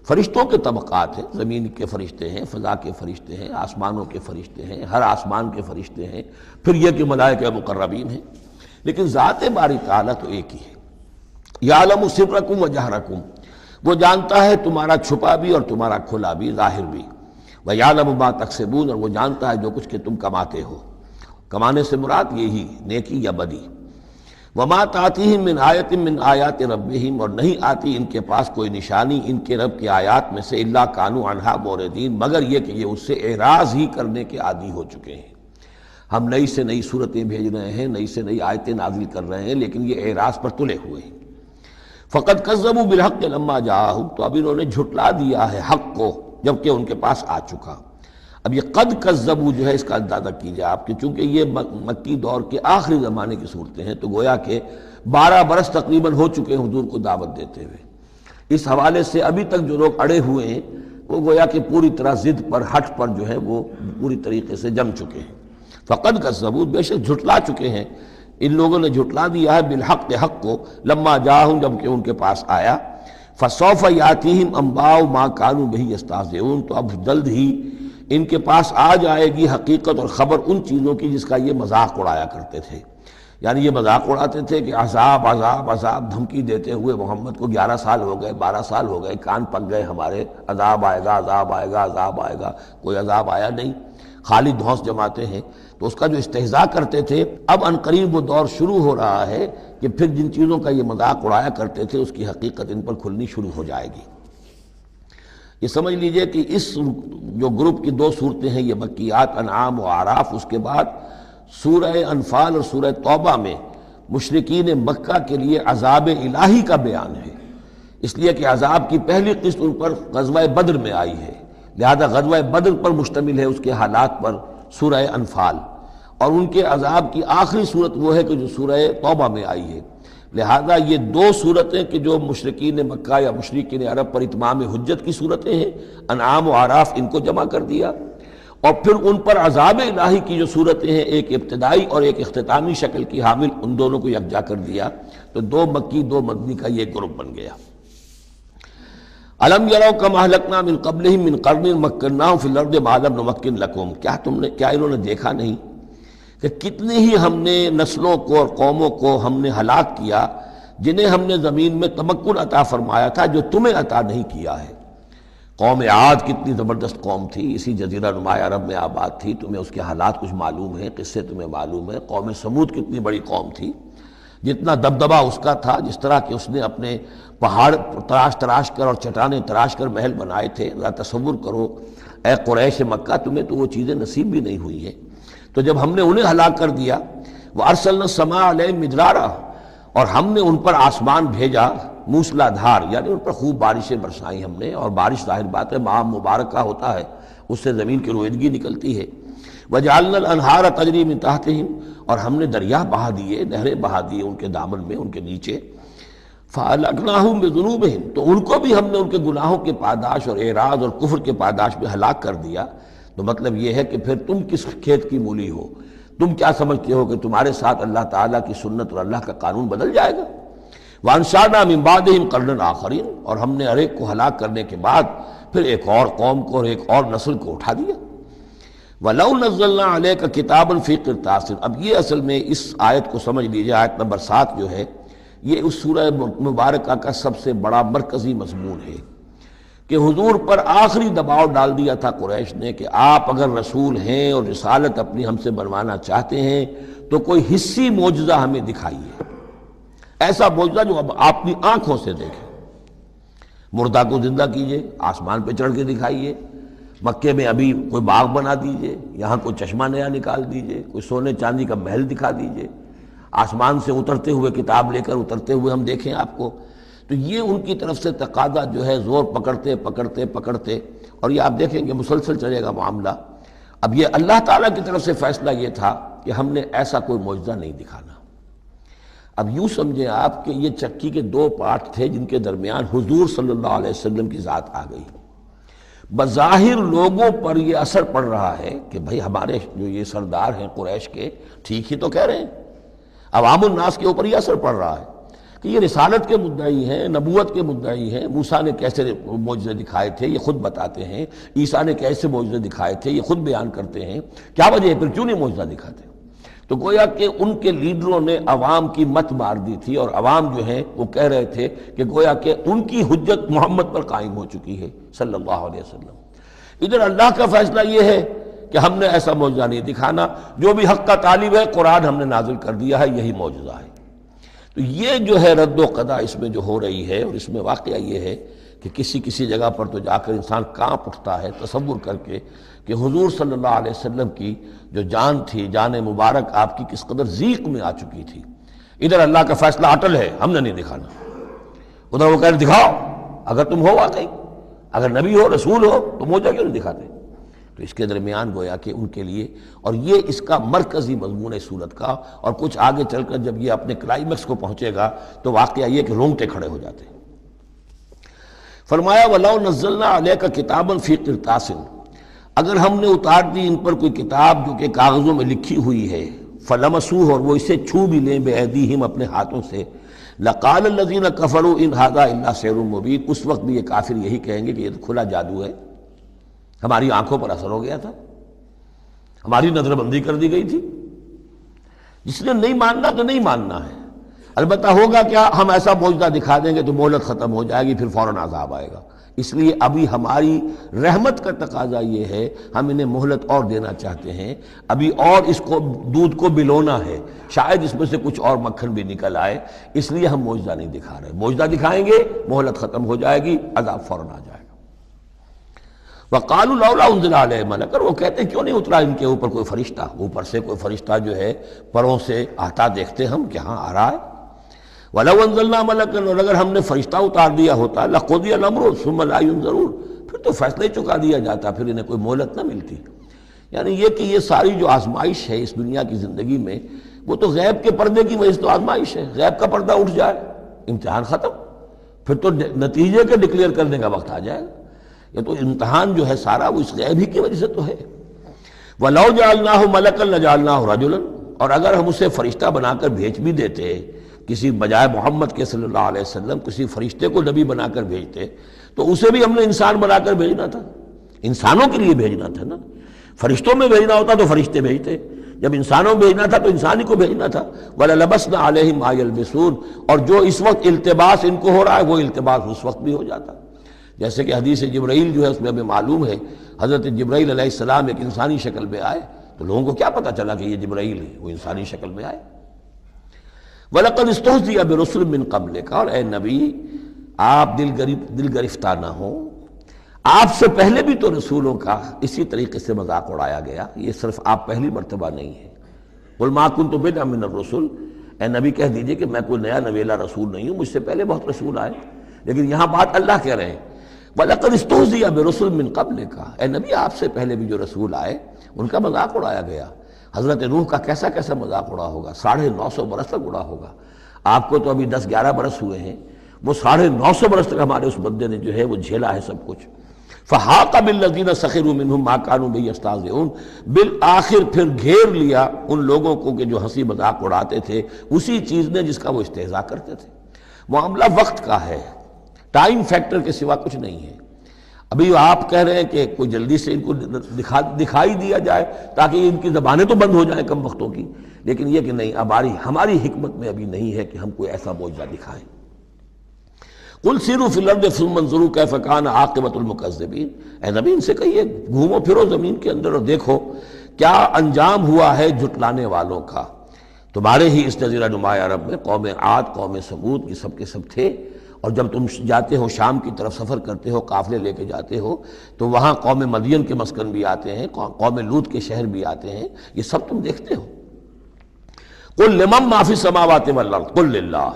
فرشتوں کے طبقات ہیں، زمین کے فرشتے ہیں، فضا کے فرشتے ہیں، آسمانوں کے فرشتے ہیں، ہر آسمان کے فرشتے ہیں، پھر یہ کہ ملائکہ مقربین ہیں، لیکن ذات باری تعالیٰ تو ایک ہی ہے۔ یعلم سرکم وجہرکم، وہ جانتا ہے تمہارا چھپا بھی اور تمہارا کھلا بھی، ظاہر بھی۔ وَيَعْلَمُ مَا تَكْسِبُونَ، اور وہ جانتا ہے جو کچھ کہ تم کماتے ہو۔ کمانے سے مراد یہی نیکی یا بدی۔ وَمَا تَأْتِيهِم مِّنْ آیَةٍ مِّنْ آیَاتِ رَبِّهِمْ، اور نہیں آتی ان کے پاس کوئی نشانی ان کے رب کی آیات میں سے، إِلَّا كَانُوا عَنْهَا مُعْرِضِينَ، مگر یہ کہ یہ اس سے اعراض ہی کرنے کے عادی ہو چکے ہیں۔ ہم نئی سے نئی صورتیں بھیج رہے ہیں، نئی سے نئی آیتیں نازل کر رہے ہیں، لیکن یہ اعراض پر تلے ہوئے ہیں۔ فَقَدْ كَذَّبُوا بِالْحَقِّ لَمَّا جَاءَهُمْ، تو اب انہوں نے جھٹلا دیا ہے حق کو جبکہ ان کے پاس آ چکا۔ اب یہ قد کذبوا جو ہے اس کا اندازہ کیجئے آپ کہ چونکہ یہ مکی دور کے آخری زمانے کی صورتیں ہیں، تو گویا کہ 12 برس تقریباً ہو چکے ہیں حضور کو دعوت دیتے ہوئے۔ اس حوالے سے ابھی تک جو لوگ اڑے ہوئے ہیں وہ گویا کہ پوری طرح ضد پر ہٹ پر جو ہے وہ پوری طریقے سے جم چکے ہیں۔ فقد کذبوا، بے شک جھٹلا چکے ہیں، ان لوگوں نے جھٹلا دیا ہے بالحق حق کو، لما جاءہم جب کہ ان کے پاس آیا، فسوف یاتیہم انباء ما کانوا بہ یستہزئون، تو اب جلد ہی ان کے پاس آ جائے گی حقیقت اور خبر ان چیزوں کی جس کا یہ مذاق اڑایا کرتے تھے۔ یعنی یہ مذاق اڑاتے تھے کہ عذاب عذاب عذاب دھمکی دیتے ہوئے محمد کو 11 سال ہو گئے، 12 سال ہو گئے، کان پک گئے ہمارے، عذاب آئے گا عذاب آئے گا عذاب آئے گا، کوئی عذاب آیا نہیں، خالی دھونس جماتے ہیں۔ تو اس کا جو استہزاء کرتے تھے، اب عنقریب وہ دور شروع ہو رہا ہے کہ پھر جن چیزوں کا یہ مذاق اڑایا کرتے تھے اس کی حقیقت ان پر کھلنی شروع ہو جائے گی۔ یہ سمجھ لیجئے کہ اس جو گروپ کی 2 صورتیں ہیں، یہ مکیات انعام و اعراف، اس کے بعد سورہ انفال اور سورہ توبہ میں مشرکین مکہ کے لیے عذاب الہی کا بیان ہے، اس لیے کہ عذاب کی پہلی قسط ان پر غزوہ بدر میں آئی ہے، لہذا غزوہ بدر پر مشتمل ہے اس کے حالات پر سورہ انفال، اور ان کے عذاب کی آخری صورت وہ ہے کہ جو سورہ توبہ میں آئی ہے۔ لہذا یہ 2 صورتیں کہ جو مشرکین مکہ یا مشرکین عرب پر اتمام حجت کی صورتیں ہیں، انعام و اعراف ان کو جمع کر دیا، اور پھر ان پر عذاب الہی کی جو صورتیں ہیں، ایک ابتدائی اور ایک اختتامی شکل کی حامل، ان دونوں کو یکجا کر دیا، تو 2 مکی 2 مدنی کا یہ گروپ بن گیا۔ الم یروا کم اہلکنا من قبلہم من قرن مکناہم فی الارض ما لم نمکن لکم، کیا انہوں نے دیکھا نہیں کہ کتنی ہی ہم نے نسلوں کو اور قوموں کو ہم نے ہلاک کیا جنہیں ہم نے زمین میں تمکن عطا فرمایا تھا جو تمہیں عطا نہیں کیا ہے۔ قوم عاد کتنی زبردست قوم تھی، اسی جزیرہ نما عرب میں آباد تھی، تمہیں اس کے حالات کچھ معلوم ہیں، قصے تمہیں معلوم ہیں۔ قوم سمود کتنی بڑی قوم تھی، جتنا دبدبہ اس کا تھا، جس طرح کہ اس نے اپنے پہاڑ تراش کر اور چٹانیں تراش کر محل بنائے تھے، ذرا تصور کرو اے قریش مکہ، تمہیں تو وہ چیزیں نصیب بھی نہیں ہوئی ہیں۔ تو جب ہم نے انہیں ہلاک کر دیا، وَأَرْسَلْنَا السَّمَاءَ عَلَيْهِم مِدْرَارًا، اور ہم نے ان پر آسمان بھیجا موسلا دھار، یعنی ان پر خوب بارشیں برسائیں ہم نے، اور بارش ظاہر بات ہے ماہ مبارکہ ہوتا ہے، اس سے زمین کی رویدگی نکلتی ہے۔ وَجَعَلْنَا الْأَنْهَارَ تَجْرِي مِن تَحْتِهِمْ، اور ہم نے دریا بہا دیے، نہریں بہا دیے ان کے دامن میں، ان کے نیچے۔ فَأَهْلَكْنَاهُمْ بِذُنُوبِهِمْ، تو ان کو بھی ہم نے ان کے گناہوں کے پاداش اور اعراض اور کفر کے پاداش میں ہلاک کر دیا۔ تو مطلب یہ ہے کہ پھر تم کس کھیت کی مولی ہو، تم کیا سمجھتے ہو کہ تمہارے ساتھ اللہ تعالیٰ کی سنت اور اللہ کا قانون بدل جائے گا؟ وَأَنشَأْنَا مِن بَعْدِهِمْ قَرْنًا آخَرِينَ، اور ہم نے ہر ایک کو ہلاک کرنے کے بعد پھر ایک اور قوم کو اور ایک اور نسل کو اٹھا دیا۔ وَلَوْ نَزَّلْنَا عَلَيْكَ كِتَابًا فِي قِرْطَاسٍ، اب یہ اصل میں اس آیت کو سمجھ لیجیے، آیت نمبر 7 جو ہے یہ اس سورہ مبارکہ کا سب سے بڑا مرکزی مضمون ہے کہ حضور پر آخری دباؤ ڈال دیا تھا قریش نے کہ آپ اگر رسول ہیں اور رسالت اپنی ہم سے بنوانا چاہتے ہیں تو کوئی حصی معجزہ ہمیں دکھائیے، ایسا معجزہ جو اب آپ اپنی آنکھوں سے دیکھیں۔ مردہ کو زندہ کیجئے، آسمان پہ چڑھ کے دکھائیے، مکے میں ابھی کوئی باغ بنا دیجئے، یہاں کوئی چشمہ نیا نکال دیجئے، کوئی سونے چاندی کا محل دکھا دیجئے، آسمان سے اترتے ہوئے کتاب لے کر اترتے ہوئے ہم دیکھیں آپ کو۔ تو یہ ان کی طرف سے تقاضا جو ہے زور پکڑتے پکڑتے پکڑتے، اور یہ آپ دیکھیں کہ مسلسل چلے گا معاملہ۔ اب یہ اللہ تعالیٰ کی طرف سے فیصلہ یہ تھا کہ ہم نے ایسا کوئی معجزہ نہیں دکھانا۔ اب یوں سمجھیں آپ کہ یہ چکی کے دو پارٹ تھے جن کے درمیان حضور صلی اللہ علیہ وسلم کی ذات آ گئی۔ بظاہر لوگوں پر یہ اثر پڑ رہا ہے کہ بھئی ہمارے جو یہ سردار ہیں قریش کے ٹھیک ہی تو کہہ رہے ہیں، عوام الناس کے اوپر یہ اثر پڑ رہا ہے کہ یہ رسالت کے مدعی ہیں، نبوت کے مدعی ہیں۔ موسیٰ نے کیسے معجزے دکھائے تھے یہ خود بتاتے ہیں، عیسیٰ نے کیسے معجزے دکھائے تھے یہ خود بیان کرتے ہیں، کیا وجہ ہے پھر کیوں نہیں معجزہ دکھاتے؟ تو گویا کہ ان کے لیڈروں نے عوام کی مت مار دی تھی، اور عوام جو ہیں وہ کہہ رہے تھے کہ گویا کہ ان کی حجت محمد پر قائم ہو چکی ہے صلی اللہ علیہ وسلم۔ ادھر اللہ کا فیصلہ یہ ہے کہ ہم نے ایسا معجزہ نہیں دکھانا، جو بھی حق کا طالب ہے قرآن ہم نے نازل کر دیا ہے، یہی معجزہ ہے۔ تو یہ جو ہے رد و قضا اس میں جو ہو رہی ہے، اور اس میں واقعہ یہ ہے کہ کسی جگہ پر تو جا کر انسان کانپ اٹھتا ہے تصور کر کے کہ حضور صلی اللہ علیہ وسلم کی جو جان تھی، جان مبارک آپ کی کس قدر ضیق میں آ چکی تھی۔ ادھر اللہ کا فیصلہ اٹل ہے، ہم نے نہیں دکھانا، ادھر وہ کہہ رہے دکھاؤ، اگر تم ہو واقعی، اگر نبی ہو رسول ہو تو معجزہ کیوں نہیں دکھاتے؟ تو اس کے درمیان گویا کہ ان کے لیے، اور یہ اس کا مرکزی مضمون ہے سورت کا، اور کچھ آگے چل کر جب یہ اپنے کلائمیکس کو پہنچے گا تو واقعہ یہ کہ رونگٹے کھڑے ہو جاتے ہیں۔ فرمایا وَلَوْ نَزَّلْنَا عَلَيْكَ كِتَابًا فِي قِرْطَاسٍ، اگر ہم نے اتار دی ان پر کوئی کتاب جو کہ کاغذوں میں لکھی ہوئی ہے، فَلَمَسُوهُ، اور وہ اسے چھو بھی لیں بِأَيْدِيهِمْ اپنے ہاتھوں سے، لَقَالَ الَّذِينَ كَفَرُوا إِنْ هَذَا إِلَّا سِحْرٌ مُبِينٌ، اس وقت بھی یہ کافر یہی کہیں گے کہ یہ تو کھلا جادو ہے، ہماری آنکھوں پر اثر ہو گیا تھا، ہماری نظر بندی کر دی گئی تھی۔ جس نے نہیں ماننا تو نہیں ماننا ہے، البتہ ہوگا کیا، ہم ایسا معجزہ دکھا دیں گے تو مہلت ختم ہو جائے گی، پھر فوراً عذاب آئے گا۔ اس لیے ابھی ہماری رحمت کا تقاضا یہ ہے، ہم انہیں مہلت اور دینا چاہتے ہیں، ابھی اور اس کو دودھ کو بلونا ہے، شاید اس میں سے کچھ اور مکھن بھی نکل آئے، اس لیے ہم معجزہ نہیں دکھا رہے۔ معجزہ دکھائیں گے مہلت ختم ہو جائے گی، عذاب فوراً آ جائے گا۔ وَقَالُوا لَوْلَا أُنزِلَ عَلَيْهِ مَلَكٌ، اور وہ کہتے ہیں کیوں نہیں اترا ان کے اوپر کوئی فرشتہ، اوپر سے کوئی فرشتہ جو ہے پروں سے آتا دیکھتے ہم کہ ہاں آ رہا ہے۔ وَلَوْ أَنزَلْنَا مَلَكًا، اور اگر ہم نے فرشتہ اتار دیا ہوتا، لَقُضِيَ الْأَمْرُ ثُمَّ لَا يُنظَرُونَ، پھر تو فیصلہ ہی چکا دیا جاتا، پھر انہیں کوئی مہلت نہ ملتی۔ یعنی یہ کہ یہ ساری جو آزمائش ہے اس دنیا کی زندگی میں، وہ تو غیب کے پردے کی وجہ سے تو آزمائش ہے، غیب کا پردہ اٹھ جائے امتحان ختم، پھر تو نتیجے کے ڈکلیئر کرنے کا وقت آ جائے گا۔ یہ تو امتحان جو ہے سارا وہ اس غیب ہی کی وجہ سے تو ہے۔ وَلَوْ جَعَلْنَاهُ مَلَكًا لَجَعَلْنَاهُ رَجُلًا، اور اگر ہم اسے فرشتہ بنا کر بھیج بھی دیتے، کسی بجائے محمد کے صلی اللہ علیہ وسلم کسی فرشتے کو نبی بنا کر بھیجتے، تو اسے بھی ہم نے انسان بنا کر بھیجنا تھا، انسانوں کے لیے بھیجنا تھا نا۔ فرشتوں میں بھیجنا ہوتا تو فرشتے بھیجتے، جب انسانوں میں بھیجنا تھا تو انسان ہی کو بھیجنا تھا۔ وَلَلَبَسْنَا عَلَيْهِمْ مَا يَلْبِسُونَ، اور جو اس وقت التباس ان کو ہو رہا ہے وہ التباس اس وقت بھی ہو جاتا۔ جیسے کہ حدیث جبرائیل جو ہے اس میں ہمیں معلوم ہے، حضرت جبرائیل علیہ السلام ایک انسانی شکل میں آئے، تو لوگوں کو کیا پتہ چلا کہ یہ جبرائیل ہے، وہ انسانی شکل میں آئے۔ وَلَقَدِ اسْتُهْزِئَ بِرُسُلٍ مِّن قَبْلِكَ، اور اے نبی آپ دل گرفتار نہ ہوں، آپ سے پہلے بھی تو رسولوں کا اسی طریقے سے مذاق اڑایا گیا، یہ صرف آپ پہلی مرتبہ نہیں ہے۔ قُلْ مَا كُنْتُ بِدْعًا مِّنَ الرُّسُلِ، اے نبی کہہ دیجئے کہ میں کوئی نیا نویلا رسول نہیں ہوں، مجھ سے پہلے بہت رسول آئے، لیکن یہاں بات اللہ کہہ رہے ہیں وَلَقَدِ اسْتُهْزِئَ بِرُسُلٍ مِّن قَبْلِكَ، اے نبی آپ سے پہلے بھی جو رسول آئے ان کا مذاق اڑایا گیا۔ حضرت نوح کا کیسا کیسا مذاق اڑا ہوگا، 950 برس تک اڑا ہوگا۔ آپ کو تو ابھی 10-11 برس ہوئے ہیں، وہ 950 برس تک ہمارے اس بندے نے جو ہے وہ جھیلا ہے سب کچھ۔ فحاق بالذین سخروا منہم ما کانوا بہ یستہزئون، بالآخر پھر گھیر لیا ان لوگوں کو کہ جو ہنسی مذاق اڑاتے تھے اسی چیز نے جس کا وہ استہزاء کرتے تھے۔ معاملہ وقت کا ہے، ٹائم فیکٹر کے سوا کچھ نہیں ہے۔ ابھی آپ کہہ رہے ہیں کہ کوئی جلدی سے ان کو دکھائی دیا جائے تاکہ ان کی زبانیں تو بند ہو جائیں کم وقتوں کی، لیکن یہ کہ نہیں، ہماری حکمت میں ابھی نہیں ہے کہ ہم کوئی ایسا معجزہ دکھائیں۔ قل سیروا فی الارض ثم انظروا کیف کان عاقبۃ المکذبین، اے نبی ان سے کہیے گھومو پھرو زمین کے اندر اور دیکھو کیا انجام ہوا ہے جھٹلانے والوں کا۔ تمہارے ہی اس جزیرہ نما عرب میں قوم عاد، قوم ثمود، یہ سب کے سب تھے، اور جب تم جاتے ہو شام کی طرف سفر کرتے ہو، قافلے لے کے جاتے ہو، تو وہاں قوم مدین کے مسکن بھی آتے ہیں، قوم لوط کے شہر بھی آتے ہیں، یہ سب تم دیکھتے ہو۔ قل لمن ما فی السماوات والارض قل للہ،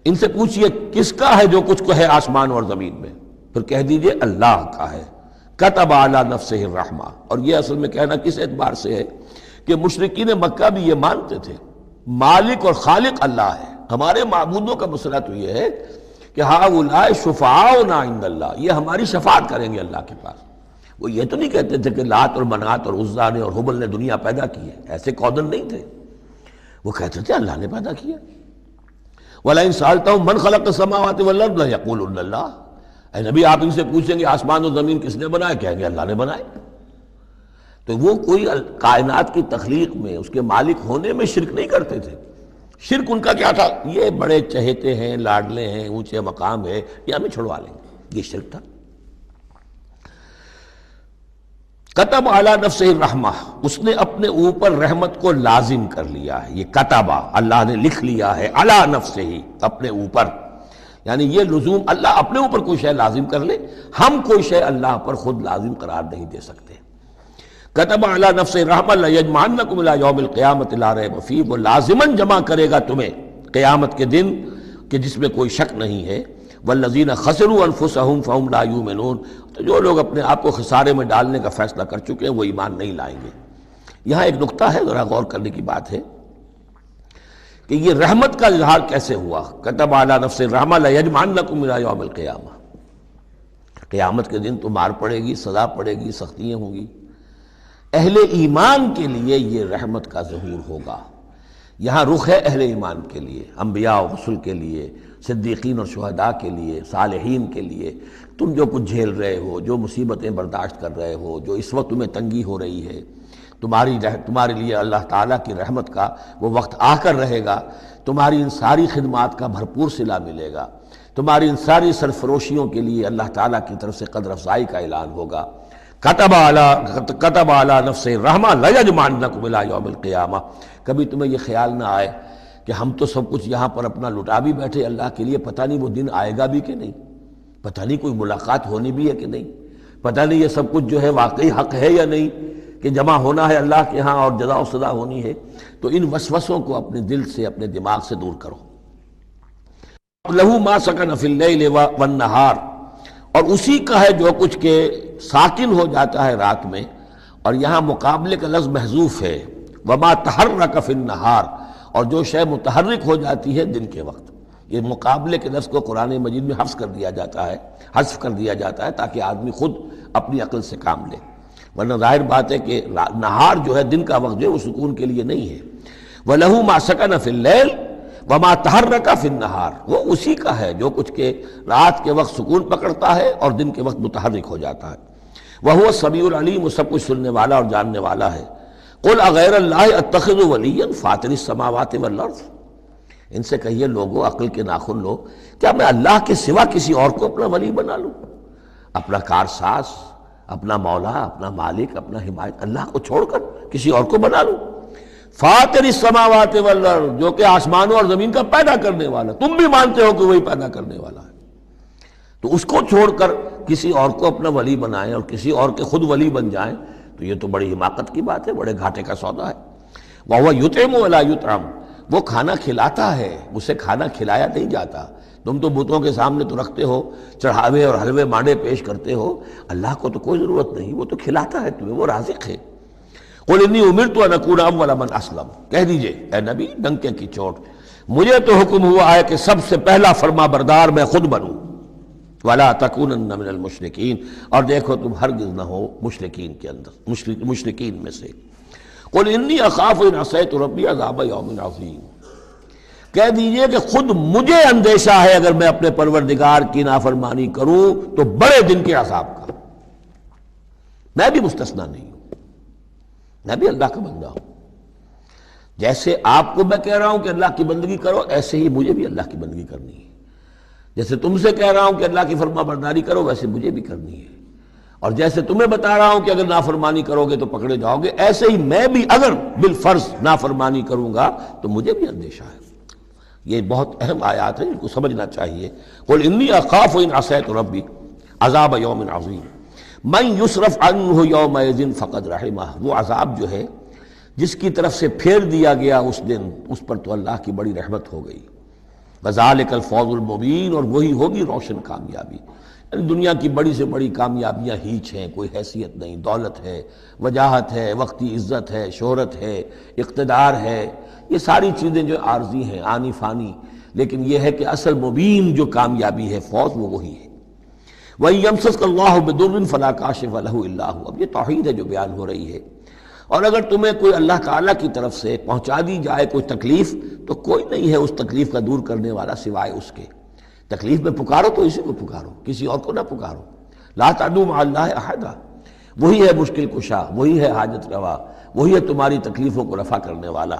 ان سے پوچھئے کس کا ہے جو کچھ کو ہے آسمان اور زمین میں، پھر کہہ دیجئے اللہ کا ہے۔ کتب علی نفسہ الرحمہ، اور یہ اصل میں کہنا کس اعتبار سے ہے کہ مشرکین مکہ بھی یہ مانتے تھے مالک اور خالق اللہ ہے۔ ہمارے معبودوں کا مسئلہ تو یہ ہے کہ ہؤلاء شفعاؤنا عند اللہ، یہ ہماری شفاعت کریں گے اللہ کے پاس۔ وہ یہ تو نہیں کہتے تھے کہ لات اور منات اور عزا نے اور حبل نے دنیا پیدا کی ہے، ایسے کودن نہیں تھے، وہ کہتے تھے اللہ نے پیدا کیا۔ وَلَئِن سَأَلْتَهُم مَّنْ خَلَقَ السَّمَاوَاتِ وَالْأَرْضَ لَيَقُولُنَّ اللَّهُ، اے نبی آپ ان سے پوچھیں گے آسمان و زمین کس نے بنائے، کہیں گے اللہ نے بنائے۔ تو وہ کوئی کائنات کی تخلیق میں اس کے مالک ہونے میں شرک نہیں کرتے تھے۔ شرک ان کا کیا تھا، یہ بڑے چہیتے ہیں، لاڈلے ہیں، اونچے مقام ہے، یہ ہمیں چھڑوا لیں گے، یہ شرک تھا۔ کتب علی نفسہ الرحمہ، اس نے اپنے اوپر رحمت کو لازم کر لیا ہے، یہ کتبہ اللہ نے لکھ لیا ہے، علی نفسہ ہی، اپنے اوپر، یعنی یہ لزوم اللہ اپنے اوپر کوئی شے لازم کر لے، ہم کوئی شے اللہ پر خود لازم قرار نہیں دے سکتے۔ کتب علی نفسہ الرحمہ لیجمعنکم الی یوم القیامۃ لا ریب فیہ، وہ لازماً جمع کرے گا تمہیں قیامت کے دن کہ جس میں کوئی شک نہیں ہے۔ والذین خسروا انفسہم فہم لا یؤمنون، تو جو لوگ اپنے آپ کو خسارے میں ڈالنے کا فیصلہ کر چکے ہیں وہ ایمان نہیں لائیں گے۔ یہاں ایک نقطہ ہے، ذرا غور کرنے کی بات ہے کہ یہ رحمت کا اظہار کیسے ہوا۔ کتب علی نفسہ الرحمہ لیجمعنکم الی یوم القیامہ، قیامت کے دن تو مار پڑے گی، سزا پڑے گی، سختیاں ہوں گی۔ اہل ایمان کے لیے یہ رحمت کا ظہور ہوگا، یہاں رخ ہے اہل ایمان کے لیے، انبیاء و رسل کے لیے، صدیقین اور شہداء کے لیے، صالحین کے لیے۔ تم جو کچھ جھیل رہے ہو، جو مصیبتیں برداشت کر رہے ہو، جو اس وقت تمہیں تنگی ہو رہی ہے، تمہارے لیے اللہ تعالیٰ کی رحمت کا وہ وقت آ کر رہے گا، تمہاری ان ساری خدمات کا بھرپور صلہ ملے گا، تمہاری ان ساری سرفروشیوں کے لیے اللہ تعالیٰ کی طرف سے قدر افزائی کا اعلان ہوگا۔ کتب علی نفسہ الرحمہ لیجمعنکم الی یوم القیامہ۔ کبھی تمہیں یہ خیال نہ آئے کہ ہم تو سب کچھ یہاں پر اپنا لٹا بھی بیٹھے اللہ کے لیے، پتہ نہیں وہ دن آئے گا بھی کہ نہیں، پتہ نہیں کوئی ملاقات ہونی بھی ہے کہ نہیں، پتہ نہیں یہ سب کچھ جو ہے واقعی حق ہے یا نہیں کہ جمع ہونا ہے اللہ کے ہاں اور جزا و سزا ہونی ہے۔ تو ان وسوسوں کو اپنے دل سے، اپنے دماغ سے دور کرو۔ لہ ما سکن فی اللیل والنہار، اور اسی کا ہے جو کچھ کہ ساکن ہو جاتا ہے رات میں، اور یہاں مقابلے کا لفظ محذوف ہے، وما تحرک فی النہار، اور جو شے متحرک ہو جاتی ہے دن کے وقت۔ یہ مقابلے کے لفظ کو قرآن مجید میں حذف کر دیا جاتا ہے تاکہ آدمی خود اپنی عقل سے کام لے، ورنہ ظاہر بات ہے کہ نہار جو ہے دن کا وقت جو ہے وہ سکون کے لیے نہیں ہے۔ وَلَهُ مَا سَكَنَ فِي اللَّيْلِ وَمَا تَحَرَّكَ فِي النَّهَارِ، وہ اسی کا ہے جو کچھ کہ رات کے وقت سکون پکڑتا ہے اور دن کے وقت متحرک ہو جاتا ہے۔ وَهُوَ السَّمِيعُ الْعَلِيمُ، وہ سب کچھ سننے والا اور جاننے والا ہے۔ قُلْ أَغَيْرَ اللَّهِ أَتَّخِذُ وَلِيًّا فَاطِرِ السَّمَاوَاتِ وَالْأَرْضِ، ان سے کہیے لوگو عقل کے ناخن لو، کیا میں اللہ کے سوا کسی اور کو اپنا ولی بنا لوں، اپنا کارساز، اپنا مولا، اپنا مالک، اپنا حمایت، اللہ کو چھوڑ کر کسی اور کو بنا لوں؟ فاطر السماوات والارض، جو کہ آسمانوں اور زمین کا پیدا کرنے والا، تم بھی مانتے ہو کہ وہی پیدا کرنے والا ہے، تو اس کو چھوڑ کر کسی اور کو اپنا ولی بنائیں اور کسی اور کے خود ولی بن جائیں، تو یہ تو بڑی حماقت کی بات ہے، بڑے گھاٹے کا سودا ہے۔ وَهُوَ يُطْعِمُ وَلَا يُطْعَمُ، وہ کھانا کھلاتا ہے، اسے کھانا کھلایا نہیں جاتا۔ تم تو بتوں کے سامنے تو رکھتے ہو، چڑھاوے اور حلوے مانڈے پیش کرتے ہو، اللہ کو تو کوئی ضرورت نہیں، وہ تو کھلاتا ہے تمہیں، وہ رازق ہے۔ قُلْ إِنِّي أُمِرْتُ أَنْ أَكُونَ أَوَّلَ مَنْ أَسْلَمَ، کہہ دیجئے اے نبی ڈنکے کی چوٹ، مجھے تو حکم ہوا ہے کہ سب سے پہلا فرما بردار میں خود بنوں۔ وَلَا تَكُونَنَّ مِنَ الْمُشْرِكِينَ، اور دیکھو تم ہرگز نہ ہو مشرکین کے اندر، مشرکین میں سے۔ قُلْ إِنِّي أَخَافُ إِنْ عَصَيْتُ رَبِّي عَذَابَ يَوْمٍ عَظِيمٍ، کہہ دیجئے کہ خود مجھے اندیشہ ہے اگر میں اپنے پروردگار کی نافرمانی کروں تو بڑے دن کے عذاب کا۔ میں بھی مستثنیٰ نہیں ہوں، میں بھی اللہ کا بندہ ہوں۔ جیسے آپ کو میں کہہ رہا ہوں کہ اللہ کی بندگی کرو، ایسے ہی مجھے بھی اللہ کی بندگی کرنی ہے۔ جیسے تم سے کہہ رہا ہوں کہ اللہ کی فرما برداری کرو، ویسے مجھے بھی کرنی ہے۔ اور جیسے تمہیں بتا رہا ہوں کہ اگر نافرمانی کرو گے تو پکڑے جاؤ گے، ایسے ہی میں بھی اگر بالفرض نافرمانی کروں گا تو مجھے بھی اندیشہ ہے۔ یہ بہت اہم آیات ہیں، ان کو سمجھنا چاہیے۔ قل انی اخاف ان عصیت ربی عذاب یوم عظیم من یصرف عنہ یومئذ فقد رحمہ، وہ عذاب جو ہے جس کی طرف سے پھیر دیا گیا اس دن، اس پر تو اللہ کی بڑی رحمت ہو گئی۔ وذالک الفوز المبین، اور وہی ہوگی روشن کامیابی۔ یعنی دنیا کی بڑی سے بڑی کامیابیاں ہیچ ہیں، کوئی حیثیت نہیں، دولت ہے، وجاہت ہے، وقتی عزت ہے، شہرت ہے، اقتدار ہے، یہ ساری چیزیں جو عارضی ہیں، آنی فانی، لیکن یہ ہے کہ اصل مبین جو کامیابی ہے، فوز، وہ وہی ہے۔ وَإِن يَمْسَسْكَ اللَّهُ بِضُرٍّ فَلَا كَاشِفَ لَهُ إِلَّا هُوَ، اب یہ توحید ہے جو بیان ہو رہی ہے۔ اور اگر تمہیں کوئی اللہ تعالیٰ کی طرف سے پہنچا دی جائے کوئی تکلیف تو کوئی نہیں ہے اس تکلیف کا دور کرنے والا سوائے اس کے۔ تکلیف میں پکارو تو اسی کو پکارو، کسی اور کو نہ پکارو۔ لا تدعوا مع اللہ احدا، وہی ہے مشکل کشا، وہی ہے حاجت روا، وہی ہے تمہاری تکلیفوں کو رفع کرنے والا۔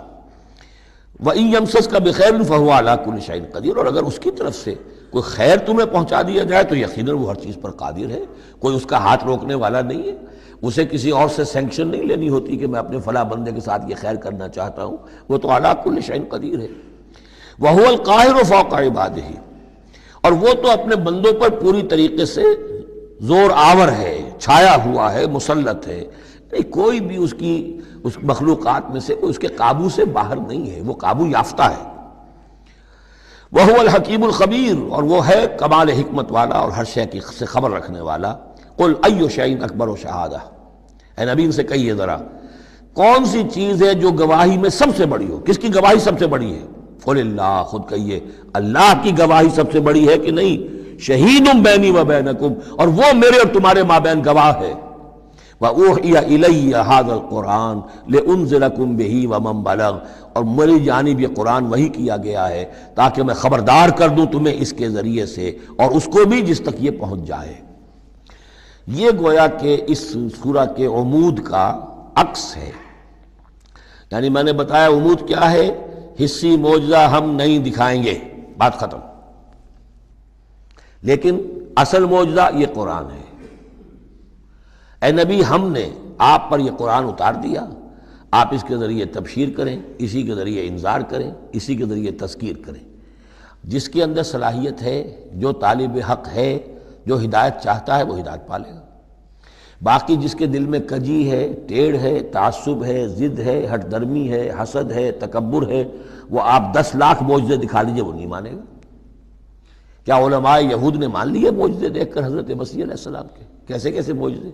وَإِن يَمْسَسْكَ بِخَيْرٍ فَهُوَ عَلَىٰ كُلِّ شَيْءٍ قَدِيرٌ، اور اگر اس کی طرف سے کوئی خیر تمہیں پہنچا دیا جائے تو یقیناً وہ ہر چیز پر قادر ہے، کوئی اس کا ہاتھ روکنے والا نہیں ہے۔ اسے کسی اور سے سینکشن نہیں لینی ہوتی کہ میں اپنے فلاں بندے کے ساتھ یہ خیر کرنا چاہتا ہوں، وہ تو عَلَىٰ كُلِّ شَيْءٍ قدیر ہے۔ وَهُوَ الْقَاهِرُ فَوْقَ عِبَادِهِ، اور وہ تو اپنے بندوں پر پوری طریقے سے زور آور ہے، چھایا ہوا ہے، مسلط ہے، نہیں کوئی بھی اس مخلوقات میں سے کوئی اس کے قابو سے باہر نہیں ہے، وہ قابو یافتہ ہے۔ وَهُوَ الْحَكِيمُ الْخَبِيرُ، اور وہ ہے کمال حکمت والا اور ہر شے کی سے خبر رکھنے والا۔ قُلْ أَيُّ شَيْءٍ أَكْبَرُ شَهَادَةً، اے نبی ان سے کہیے ذرا کون سی چیز ہے جو گواہی میں سب سے بڑی ہو؟ کس کی گواہی سب سے بڑی ہے؟ قُلِ اللَّهُ، خود کہیے اللہ کی گواہی سب سے بڑی ہے کہ نہیں؟ شہید بینی و بینکم، اور وہ میرے اور تمہارے مابین گواہ ہے۔ وَأُوحِيَ إِلَيَّ هَذَا الْقُرْآنُ لِأُنذِرَكُم بِهِ وَمَن بَلَغَ، اور میری جانب یہ قرآن وحی کیا گیا ہے تاکہ میں خبردار کر دوں تمہیں اس کے ذریعے سے اور اس کو بھی جس تک یہ پہنچ جائے۔ یہ گویا کہ اس سورہ کے عمود کا عکس ہے۔ یعنی میں نے بتایا عمود کیا ہے، حصی معجزہ ہم نہیں دکھائیں گے، بات ختم، لیکن اصل معجزہ یہ قرآن ہے۔ اے نبی ہم نے آپ پر یہ قرآن اتار دیا، آپ اس کے ذریعے تبشیر کریں، اسی کے ذریعے انذار کریں، اسی کے ذریعے تذکیر کریں۔ جس کے اندر صلاحیت ہے، جو طالب حق ہے، جو ہدایت چاہتا ہے، وہ ہدایت پالے گا۔ باقی جس کے دل میں کجی ہے، ٹیڑھ ہے، تعصب ہے، ضد ہے، ہٹ درمی ہے، حسد ہے، تکبر ہے، وہ آپ 10 لاکھ معجزے دکھا لیجئے وہ نہیں مانے گا۔ کیا علماء یہود نے مان لیے معجزے دیکھ کر حضرت مسیح علیہ السلام کے؟ کیسے کیسے معجزے،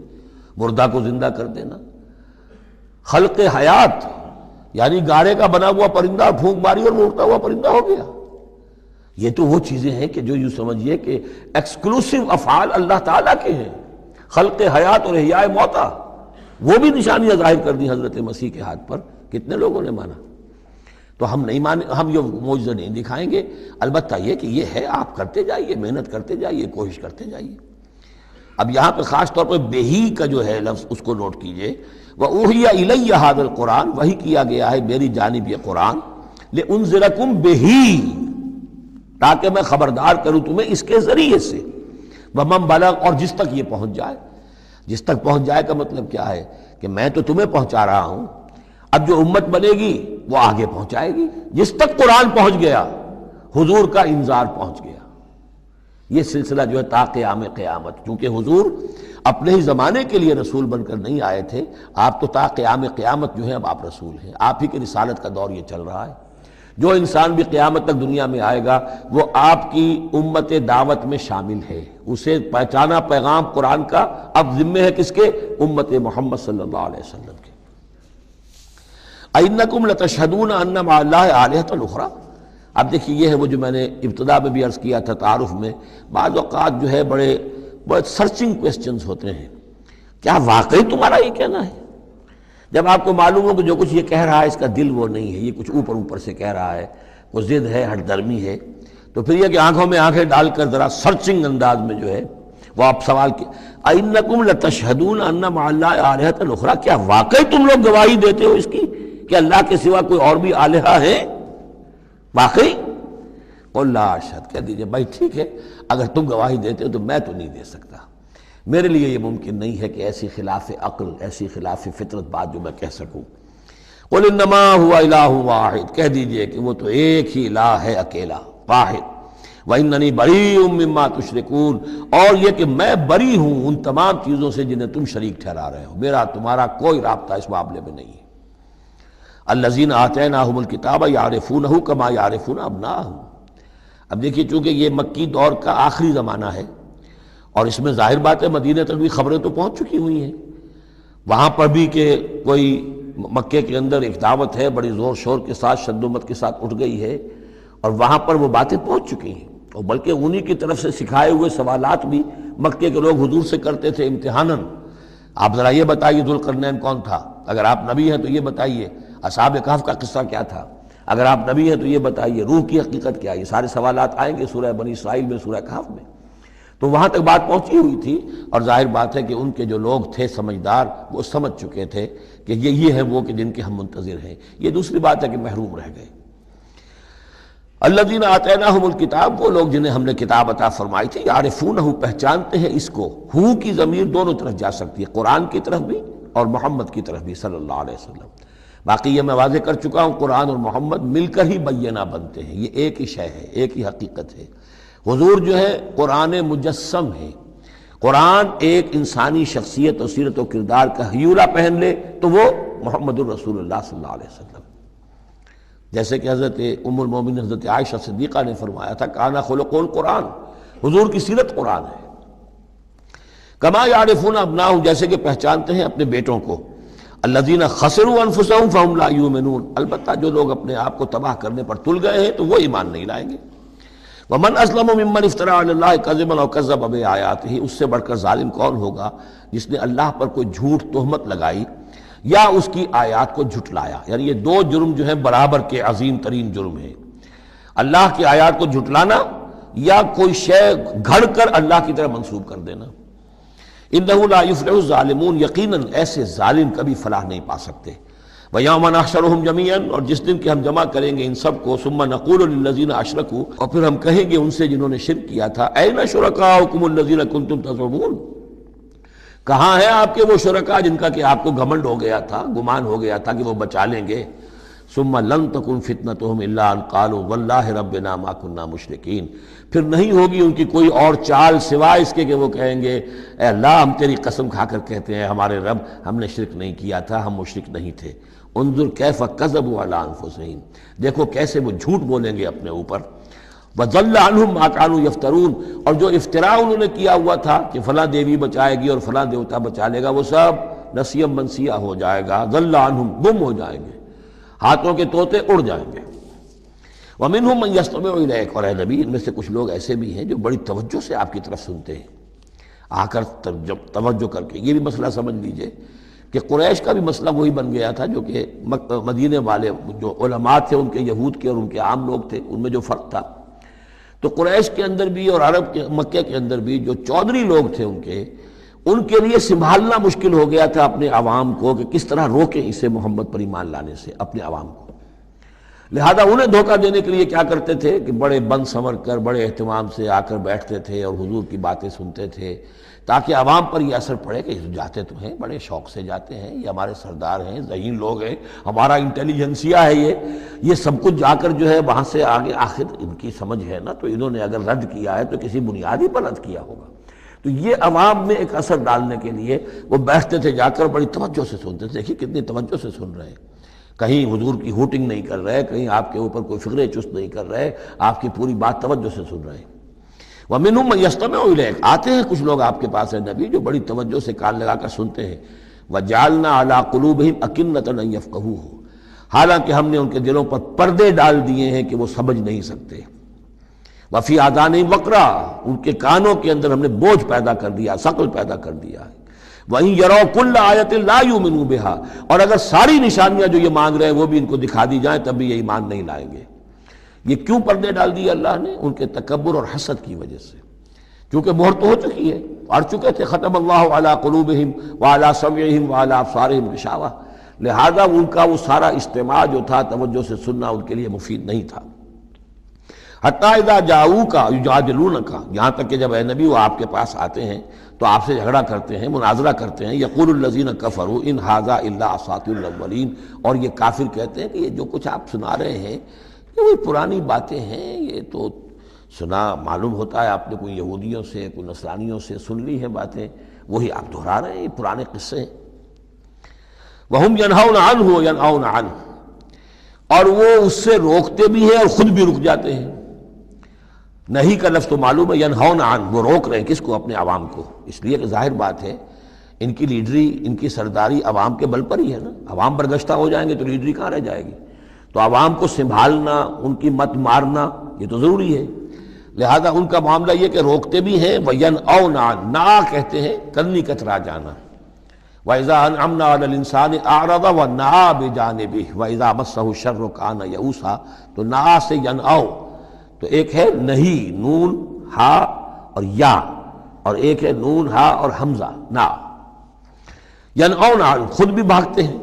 مردہ کو زندہ کر دینا، خلق حیات، یعنی گارے کا بنا ہوا پرندہ پھونک ماری اور وہ اڑتا ہوا پرندہ ہو گیا۔ یہ تو وہ چیزیں ہیں کہ جو یوں سمجھیے کہ ایکسکلوسیو افعال اللہ تعالیٰ کے ہیں، خلق حیات اور احیاء موتا، وہ بھی نشانیاں ظاہر کر دی حضرت مسیح کے ہاتھ پر، کتنے لوگوں نے مانا؟ تو ہم نہیں مانے، ہم یہ معجزہ نہیں دکھائیں گے، البتہ یہ کہ یہ ہے، آپ کرتے جائیے، محنت کرتے جائیے، کوشش کرتے جائیے۔ اب یہاں پہ خاص طور پہ بہی کا جو ہے لفظ اس کو نوٹ کیجئے، وَأُوحِيَ إِلَيَّ هَذَا الْقُرْآنُ، وحی کیا گیا ہے میری جانب یہ قرآن، لِأُنذِرَكُم بِهِ، تاکہ میں خبردار کروں تمہیں اس کے ذریعے سے، وَمَن بَلَغَ، اور جس تک یہ پہنچ جائے۔ جس تک پہنچ جائے کا مطلب کیا ہے کہ میں تو تمہیں پہنچا رہا ہوں، اب جو امت بنے گی وہ آگے پہنچائے گی۔ جس تک قرآن پہنچ گیا، حضور کا انذار پہنچ گیا۔ یہ سلسلہ جو ہے تا قیام قیامت، کیونکہ حضور اپنے ہی زمانے کے لیے رسول بن کر نہیں آئے تھے، آپ تو تا قیام قیامت جو ہے اب آپ رسول ہیں، آپ ہی کی رسالت کا دور یہ چل رہا ہے۔ جو انسان بھی قیامت تک دنیا میں آئے گا وہ آپ کی امت دعوت میں شامل ہے، اسے پہچانا پیغام قرآن کا اب ذمہ ہے کس کے؟ امت محمد صلی اللہ علیہ وسلم کے۔ اِنَّكُمْ لَتَشْهَدُونَ أَنَّ مَعَ اللَّهِ آلِهَةً أُخْرَىٰ، اب دیکھیے یہ ہے وہ جو میں نے ابتدا میں بھی عرض کیا تھا تعارف میں، بعض اوقات جو ہے بڑے سرچنگ کویسچنز ہوتے ہیں، کیا واقعی تمہارا یہ کہنا ہے؟ جب آپ کو معلوم ہو کہ جو کچھ یہ کہہ رہا ہے اس کا دل وہ نہیں ہے، یہ کچھ اوپر اوپر سے کہہ رہا ہے، وہ ضد ہے، ہٹ درمی ہے، تو پھر یہ کہ آنکھوں میں آنکھیں ڈال کر ذرا سرچنگ انداز میں جو ہے وہ آپ سوال کی اَإِنَّكُمْ لَتَشْهَدُونَ أَنَّ مَعَ اللَّهِ آلِهَةً أُخْرَىٰ، کیا واقعی تم لوگ گواہی دیتے ہو اس کی کہ اللہ کے سوا کوئی اور بھی آلہہ ہے؟ واقعی؟ قُل لَا أَشْهَدُ، کہہ دیجئے بھائی ٹھیک ہے، اگر تم گواہی دیتے ہو تو میں تو نہیں دے سکتا، میرے لیے یہ ممکن نہیں ہے کہ ایسی خلاف عقل، ایسی خلاف فطرت بات جو میں کہہ سکوں۔ قُلْ إِنَّمَا هُوَ إِلَٰهٌ وَاحِدٌ، کہہ دیجئے کہ وہ تو ایک ہی الہ ہے، اکیلا، واحد۔ وَإِنَّنِي بَرِيءٌ مِّمَّا تُشْرِكُونَ، اور یہ کہ میں بری ہوں ان تمام چیزوں سے جنہیں تم شریک ٹھہرا رہے ہو، میرا تمہارا کوئی رابطہ اس معاملے میں نہیں ہے۔ الَّذِينَ آتَيْنَاهُمُ الْكِتَابَ يَعْرِفُونَهُ كَمَا يَعْرِفُونَ أَبْنَاءَهُمْ۔ اب دیکھیے چونکہ یہ مکی دور کا آخری زمانہ ہے اور اس میں ظاہر بات ہے مدینہ تک بھی خبریں تو پہنچ چکی ہوئی ہیں، وہاں پر بھی کہ کوئی مکے کے اندر ایک دعوت ہے بڑی زور شور کے ساتھ، شد و مت کے ساتھ اٹھ گئی ہے، اور وہاں پر وہ باتیں پہنچ چکی ہیں، اور بلکہ انہی کی طرف سے سکھائے ہوئے سوالات بھی مکے کے لوگ حضور سے کرتے تھے امتحاناً۔ آپ ذرا یہ بتائیے ذوالقرنین کون تھا؟ اگر آپ نبی ہیں تو یہ بتائیے، اصحاب کہف کا قصہ کیا تھا؟ اگر آپ نبی ہیں تو یہ بتائیے، روح کی حقیقت کیا ہے؟ یہ سارے سوالات آئیں گے سورہ بنی اسرائیل میں، سورہ کہف میں۔ تو وہاں تک بات پہنچی ہوئی تھی، اور ظاہر بات ہے کہ ان کے جو لوگ تھے سمجھدار وہ سمجھ چکے تھے کہ یہ ہے وہ کہ جن کے ہم منتظر ہیں۔ یہ دوسری بات ہے کہ محروم رہ گئے۔ الذین آتیناہم الکتاب، وہ لوگ جنہیں ہم نے کتاب عطا فرمائی تھی، یعرفونہ، پہچانتے ہیں اس کو۔ ہو کی ضمیر دونوں طرف جا سکتی ہے، قرآن کی طرف بھی اور محمد کی طرف بھی صلی اللہ علیہ وسلم۔ باقی یہ میں واضح کر چکا ہوں، قرآن اور محمد مل کر ہی بینہ بنتے ہیں، یہ ایک ہی شے ہے، ایک ہی حقیقت ہے۔ حضور جو ہے قرآن مجسم ہے، قرآن ایک انسانی شخصیت اور سیرت و کردار کا ہیولہ پہن لے تو وہ محمد الرسول اللہ صلی اللہ علیہ وسلم، جیسے کہ حضرت ام المومنین حضرت عائشہ صدیقہ نے فرمایا تھا کانا خلق القرآن، حضور کی سیرت قرآن ہے۔ کما یعرفون ابناہم، جیسے کہ پہچانتے ہیں اپنے بیٹوں کو۔ الذین خسروا انفسہم فہم لا یؤمنون، البتہ جو لوگ اپنے آپ کو تباہ کرنے پر تل گئے ہیں تو وہ ایمان نہیں لائیں گے۔ ومن اسلم ممن افترى علی اللہ کذبا او کذب بآیاتہ، اس سے بڑھ کر ظالم کون ہوگا جس نے اللہ پر کوئی جھوٹ تہمت لگائی یا اس کی آیات کو جھٹلایا۔ یعنی یہ دو جرم جو ہیں برابر کے عظیم ترین جرم ہیں، اللہ کی آیات کو جھٹلانا یا کوئی شے گھڑ کر اللہ کی طرح منسوب کر دینا۔ انہ لا یفلح الظالمون، یقیناً ایسے ظالم کبھی فلاح نہیں پا سکتے۔ وَيَوْمَ نَحْشُرُهُمْ جَمِيعًا، اور جس دن کہ ہم جمع کریں گے ان سب کو، ثُمَّ نَقُولُ لِلَّذِينَ أَشْرَكُوا، اور پھر ہم کہیں گے ان سے جنہوں نے شرک کیا تھا، أَيْنَ شُرَكَاؤُكُمُ الَّذِينَ كُنتُمْ تَزْعُمُونَ، کہاں ہیں آپ کے وہ شرکاء جن کا کہ آپ کو گھمنڈ ہو گیا تھا، گمان ہو گیا تھا کہ وہ بچا لیں گے۔ ثُمَّ لَن تَكُنْ فِتْنَتُهُمْ إِلَّا أَن قَالُوا وَاللَّهِ رَبِّنَا مَا كُنَّا مُشْرِكِينَ، پھر نہیں ہوگی ان کی کوئی اور چال سوائے اس کے کہ وہ کہیں گے اے اللہ ہم تیری قسم کھا کر کہتے ہیں ہمارے رب ہم نے شرک نہیں کیا تھا، ہم مشرک نہیں تھے۔ انظر کیف کذبوا علی انفسہم، دیکھو کیسے وہ جھوٹ بولیں گے اپنے اوپر۔ وضل عنہم ما کانوا یفترون، اور جو افتراء انہوں نے کیا ہوا تھا کہ فلاں دیوی بچائے گی اور فلاں دیوتا بچا لے گا، وہ سب نسیم منسیہ ہو جائے گا، ضل عنہم، گم ہو جائیں گے، ہاتھوں کے طوطے اڑ جائیں گے۔ ومنہم من یستمع الیک، اور اے نبی ان میں سے کچھ لوگ ایسے بھی ہیں جو بڑی توجہ سے آپ کی طرف سنتے ہیں، آ کر توجہ کر کے۔ یہ بھی مسئلہ سمجھ لیجئے کہ قریش کا بھی مسئلہ وہی بن گیا تھا جو کہ مدینے والے جو علماء تھے ان کے، یہود کے اور ان کے عام لوگ تھے، ان میں جو فرق تھا، تو قریش کے اندر بھی اور عرب کے مکہ کے اندر بھی جو چودھری لوگ تھے ان کے لیے سنبھالنا مشکل ہو گیا تھا اپنے عوام کو کہ کس طرح روکیں اسے محمد پر ایمان لانے سے اپنے عوام کو۔ لہذا انہیں دھوکہ دینے کے لیے کیا کرتے تھے کہ بڑے بند سنور کر بڑے اہتمام سے آ کر بیٹھتے تھے اور حضور کی باتیں سنتے تھے، تاکہ عوام پر یہ اثر پڑے کہ جاتے تو ہیں، بڑے شوق سے جاتے ہیں، یہ ہمارے سردار ہیں، ذہین لوگ ہیں، ہمارا انٹیلیجنسیا ہے، یہ سب کچھ جا کر جو ہے وہاں سے آگے آخر ان کی سمجھ ہے نا، تو انہوں نے اگر رد کیا ہے تو کسی بنیادی پر رد کیا ہوگا۔ تو یہ عوام میں ایک اثر ڈالنے کے لیے وہ بیٹھتے تھے جا کر، بڑی توجہ سے سنتے تھے۔ دیکھیے کتنی توجہ سے سن رہے ہیں، کہیں حضور کی ہوٹنگ نہیں کر رہے، کہیں آپ کے اوپر کوئی فکرے چست نہیں کر رہے، آپ کی پوری بات توجہ سے سن رہے ہیں۔ وَمِنْهُمْ مَنْ يَسْتَمِعُ إِلَيْكَ، آتے ہیں کچھ لوگ آپ کے پاس ہے نبی جو بڑی توجہ سے کان لگا کر سنتے ہیں۔ وَجَعَلْنَا عَلَىٰ قُلُوبِهِمْ أَكِنَّةً أَن يَفْقَهُوهُ، حالانکہ ہم نے ان کے دلوں پر پردے ڈال دیے ہیں کہ وہ سمجھ نہیں سکتے. وفی آذانہم وقرا، ان کے کانوں کے اندر ہم نے بوجھ پیدا کر دیا، ثقل پیدا کر دیا ہے. وَإِن يَرَوْا كُلَّ آیَةٍ لَا يُؤْمِنُوا بِهَا، اور اگر ساری نشانیاں جو یہ مانگ رہے ہیں وہ بھی ان کو دکھا دی جائیں تب بھی یہ ایمان نہیں لائیں گے. یہ کیوں پردے ڈال دیے اللہ نے؟ ان کے تکبر اور حسد کی وجہ سے. کیونکہ مہر تو ہو چکی ہے، پڑ چکے تھے ختم اللہ علی قلوبہم وعلی سمعہم وعلی ابصارہم غشاوہ، لہذا ان کا وہ سارا اجتماع جو تھا توجہ سے سننا ان کے لیے مفید نہیں تھا. حتیٰ اذا جاؤوک یجادلونک، یہاں تک کہ جب اے نبی وہ آپ کے پاس آتے ہیں تو آپ سے جھگڑا کرتے ہیں، مناظرہ کرتے ہیں. یقول الذین کفروا ان ھذا الا اساطیر الاولین، اور یہ کافر کہتے ہیں کہ یہ جو کچھ آپ سنا رہے ہیں یہ وہی پرانی باتیں ہیں، یہ تو سنا معلوم ہوتا ہے آپ نے کوئی یہودیوں سے کوئی نصرانیوں سے سن لی ہے باتیں، وہی آپ دہرا رہے ہیں، یہ پرانے قصے ہیں. وَهُمْ يَنْهَوْنَ عَنْهُ وَيَنْأَوْنَ عَنْهُ، اور وہ اس سے روکتے بھی ہیں اور خود بھی رک جاتے ہیں. نہیں کا لفظ تو معلوم ہے، ینہون عن، وہ روک رہے ہیں کس کو؟ اپنے عوام کو. اس لیے کہ ظاہر بات ہے ان کی لیڈری، ان کی سرداری عوام کے بل پر ہی ہے نا. عوام برگشتہ ہو جائیں گے تو لیڈری کہاں رہ جائے گی؟ تو عوام کو سنبھالنا، ان کی مت مارنا یہ تو ضروری ہے. لہذا ان کا معاملہ یہ کہ روکتے بھی ہیں. وَيَنْأَوْنَ عَنْ، نا کہتے ہیں کنی کترا جانا. وَإِذَا أَنْعَمْنَا عَلَى الْإِنسَانِ أَعْرَضَ وَنَأَىٰ بِجَانِبِهِ وَإِذَا مَسَّهُ الشَّرُّ كَانَ يَئُوسًا، تو نا سے ینعو، تو ایک ہے نہیں نون ہا اور یا، اور ایک ہے نون ہا اور حمزہ نا. ینعون عن، خود بھی بھاگتے ہیں.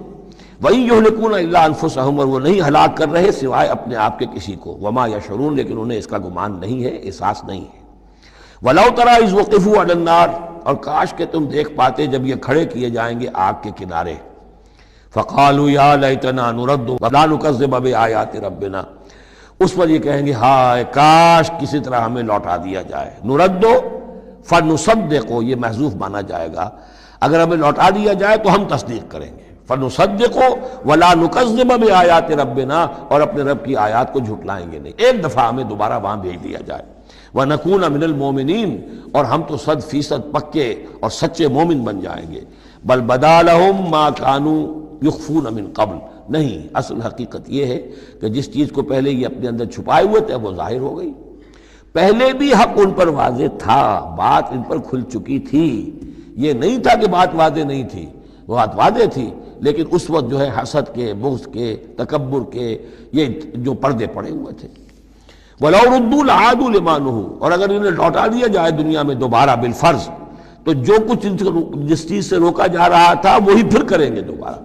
وَإِن يُهْلِكُونَ إِلَّا أَنفُسَهُمْ، اور وہ نہیں ہلاک کر رہے سوائے اپنے آپ کے کسی کو. وَمَا يَشْعُرُونَ، لیکن انہیں اس کا گمان نہیں ہے، احساس نہیں ہے. وَلَوْ تَرَىٰ إِذْ وُقِفُوا عَلَى النَّارِ، اور کاش کہ تم دیکھ پاتے جب یہ کھڑے کیے جائیں گے آگ کے کنارے. فَقَالُوا يَا لَيْتَنَا نُرَدُّ وَلَا نُكَذِّبَ بِآيَاتِ رَبِّنَا، اس پر یہ کہیں گے ہائے کاش کسی طرح ہمیں لوٹا دیا جائے. نُرَدُّ فَنُصَدِّقُ، یہ محذوف مانا جائے گا، اگر ہمیں لوٹا دیا جائے تو ہم تصدیق کریں گے. فَنُصَدِّقُ وَلَا نُكَذِّبَ بِآيَاتِ رَبِّنَا، اور اپنے رب کی آیات کو جھٹلائیں گے نہیں. ایک دفعہ ہمیں دوبارہ وہاں بھیج دیا جائے. وَنَكُونَ مِنَ الْمُؤْمِنِينَ، اور ہم تو 100% پکے اور سچے مومن بن جائیں گے. بل بدا لہم ما كانوا يخفون من قبل، نہیں، اصل حقیقت یہ ہے کہ جس چیز کو پہلے یہ اپنے اندر چھپائے ہوئے تھے وہ ظاہر ہو گئی. پہلے بھی حق ان پر واضح تھا، بات ان پر کھل چکی تھی. یہ نہیں تھا کہ بات واضح نہیں تھی، وہ بات واضح تھی، لیکن اس وقت جو ہے حسد کے، بغض کے، تکبر کے یہ جو پردے پڑے ہوئے تھے. وَلَوْ رُدُّوا لَعَادُوا لِمَا نُهُوا، اور اگر انہیں لوٹا دیا جائے دنیا میں دوبارہ بالفرض، تو جو کچھ جس چیز سے روکا جا رہا تھا وہی پھر کریں گے دوبارہ.